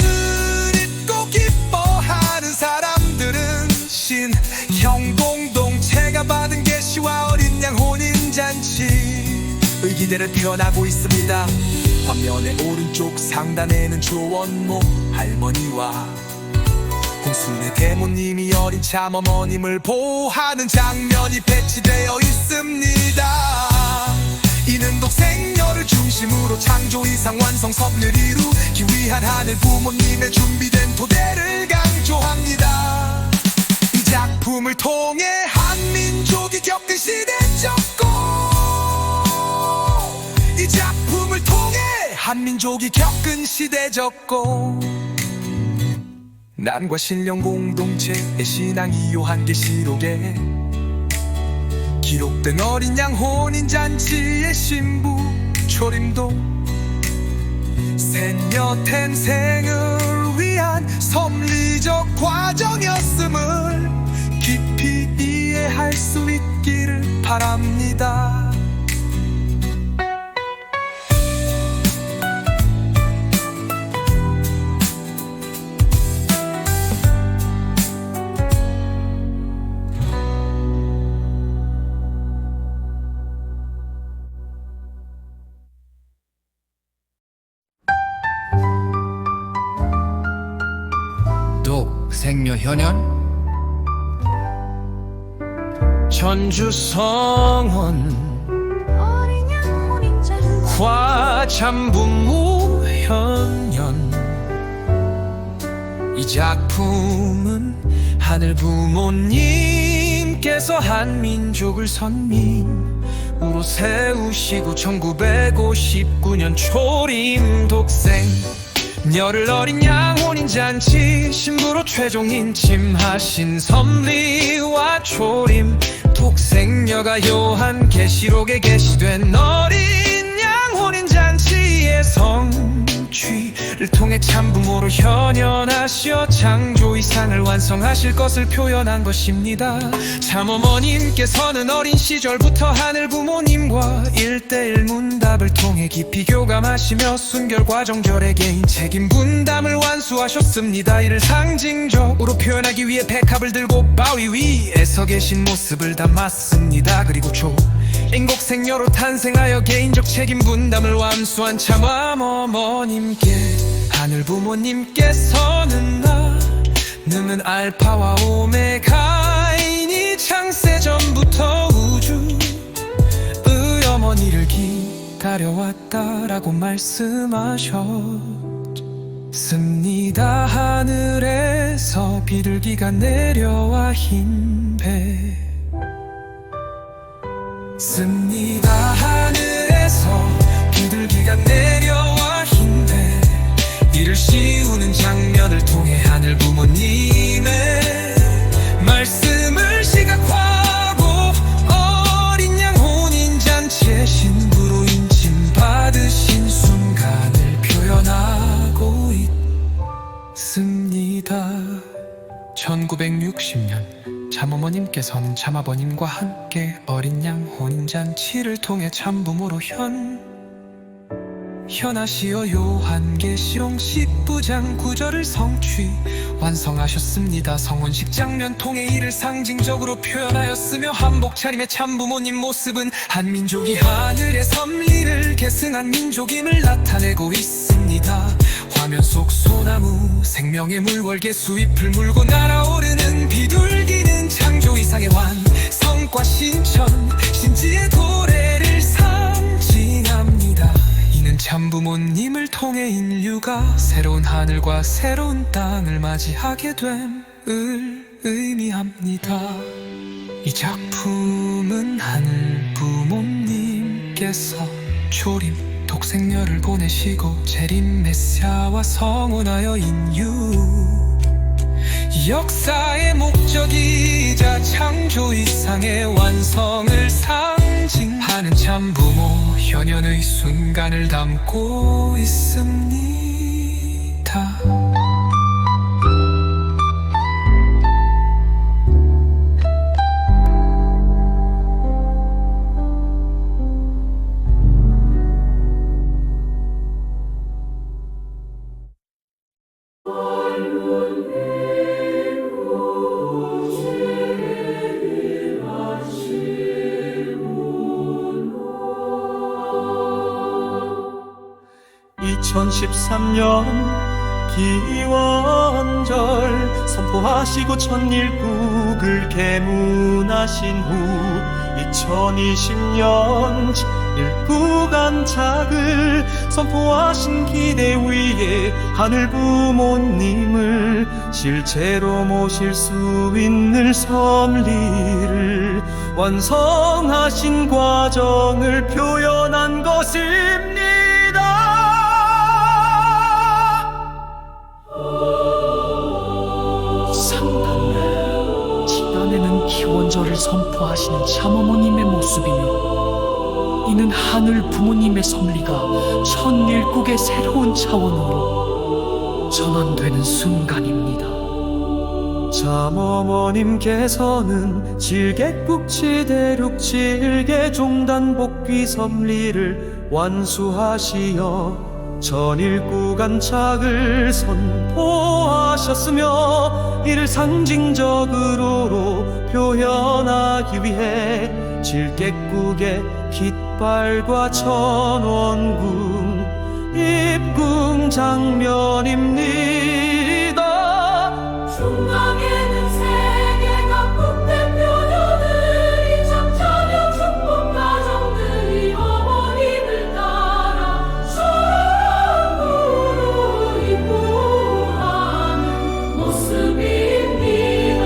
입고 기뻐하는 사람들은 신형 공동체가 받은 계시와 어린 양 혼인잔치의 기대를 표현하고 있습니다. 화면의 오른쪽 상단에는 조원모 할머니와 홍순의 대모님이 어린 참어머님을 보호하는 장면이 배치되어 있습니다. 이는 독생녀를 중심으로 창조 이상 완성 섭리를 이루기 위한 하늘 부모님의 준비된 토대를 강조합니다. 이 작품을 통해 한민족이 겪은 시대적 고 이 작품을 통해 한민족이 겪은 시대적 고 난과 신령 공동체의 신앙이 요한계시록에 기록된 어린 양 혼인잔치의 신부 초림도 새녀 탄생을 위한 섭리적 과정이었음을 깊이 이해할 수 있기를 바랍니다. 독생녀 현현 전주성원 어린 양 혼인잔치 화참부모 현현 이 작품은 하늘 부모님께서 한민족을 선민으로 세우시고 1959년 초림 독생녀를 어린 양 혼인잔치 신부로 최종 인침하신 섭리와 초림 독생녀가 요한계시록에 게시된 어린 양 혼인잔치의 성취를 통해 참부모로 현현하시어 창조 이상을 완성하실 것을 표현한 것입니다. 참어머님께서는 어린 시절부터 하늘 부모님과 1:1 문답을 통해 깊이 교감하시며 순결과 정절의 개인 책임 분담을 완수하셨습니다. 이를 상징적으로 표현하기 위해 백합을 들고 바위 위에 서 계신 모습을 담았습니다. 그리고 인곡 생녀로 탄생하여 개인적 책임 분담을 완수한 참암 어머님께 하늘 부모님께서는 나는 알파와 오메가이니 창세 전부터 우주의 어머니를 기다려왔다라고 말씀하셨습니다. 하늘에서 비둘기가 내려와 흰배 씁니다. 하늘에서 비둘기가 내려와 흰배 이를 씌우는 장면을 통해 하늘 부모님의 말씀을 시각화하고 어린 양 혼인잔치의 신부로 인침받으신 순간을 표현하고 있습니다. 1960년 참어머님께서는 참아버님과 함께 어린 양 혼인잔치를 통해 참부모로 현하시어 요한계시록 19장 9절을 성취 완성하셨습니다. 성혼식 장면 통해 이를 상징적으로 표현하였으며 한복 차림의 참부모님 모습은 한민족이 하늘의 섭리를 계승한 민족임을 나타내고 있습니다. 화면 속 소나무 생명의 물 월계 수잎을 물고 날아오르는 비둘기는 창조 이상의 완성과 신천 신지의 도래를 상징합니다. 이는 참부모님을 통해 인류가 새로운 하늘과 새로운 땅을 맞이하게 됨을 의미합니다. 이 작품은 하늘 부모님께서 조림 독생녀를 보내시고 재림 메시아와 성혼하여 인류 역사의 목적이자 창조 이상의 완성을 상징하는 참부모 현현의 순간을 담고 있습니다. 기원절 선포하시고 천일국을 개문하신 후 2020년 일구간착을 선포하신 기대 위에 하늘 부모님을 실제로 모실 수 있는 섭리를 완성하신 과정을 표현한 것입니다. 지단에는 기원절을 선포하시는 참어머님의 모습이며 이는 하늘 부모님의 섭리가 천일국의 새로운 차원으로 전환되는 순간입니다. 참어머님께서는 질객국치 대륙질개 종단 복귀 섭리를 완수하시어 천일구간착을 선포하셨으며 이를 상징적으로 표현하기 위해 질객국의 깃발과 천원궁 입궁 장면입니다. 중앙에는 세계 각국 대표녀들이 창차려 축복 가정들이 어머님을 따라 수락으로 입구하는 모습입니다.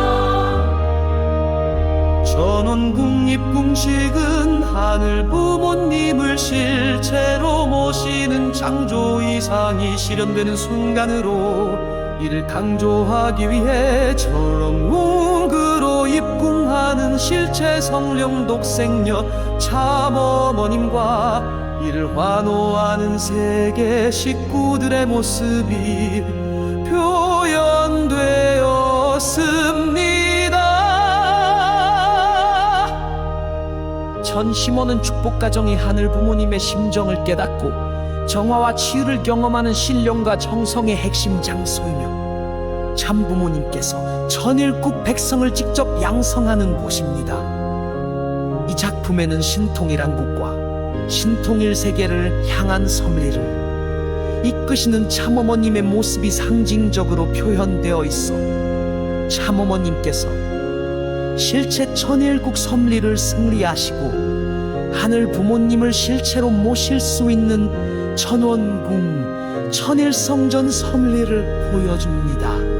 천원궁 입궁식은 하늘 부모님을 실제로 모시는 창조 이상이 실현되는 순간으로 이를 강조하기 위해 천원궁으로 입궁하는 실체 성령 독생녀 참어머님과 이를 환호하는 세계 식구들의 모습이 표현되었습니다. 전심원은 축복가정이 하늘 부모님의 심정을 깨닫고 정화와 치유를 경험하는 신령과 정성의 핵심 장소이며 참부모님께서 천일국 백성을 직접 양성하는 곳입니다. 이 작품에는 신통일 한국과 신통일 세계를 향한 섭리를 이끄시는 참어머님의 모습이 상징적으로 표현되어 있어 참어머님께서 실체 천일국 섭리를 승리하시고 하늘 부모님을 실체로 모실 수 있는 천원궁 천일성전 섭리를 보여줍니다.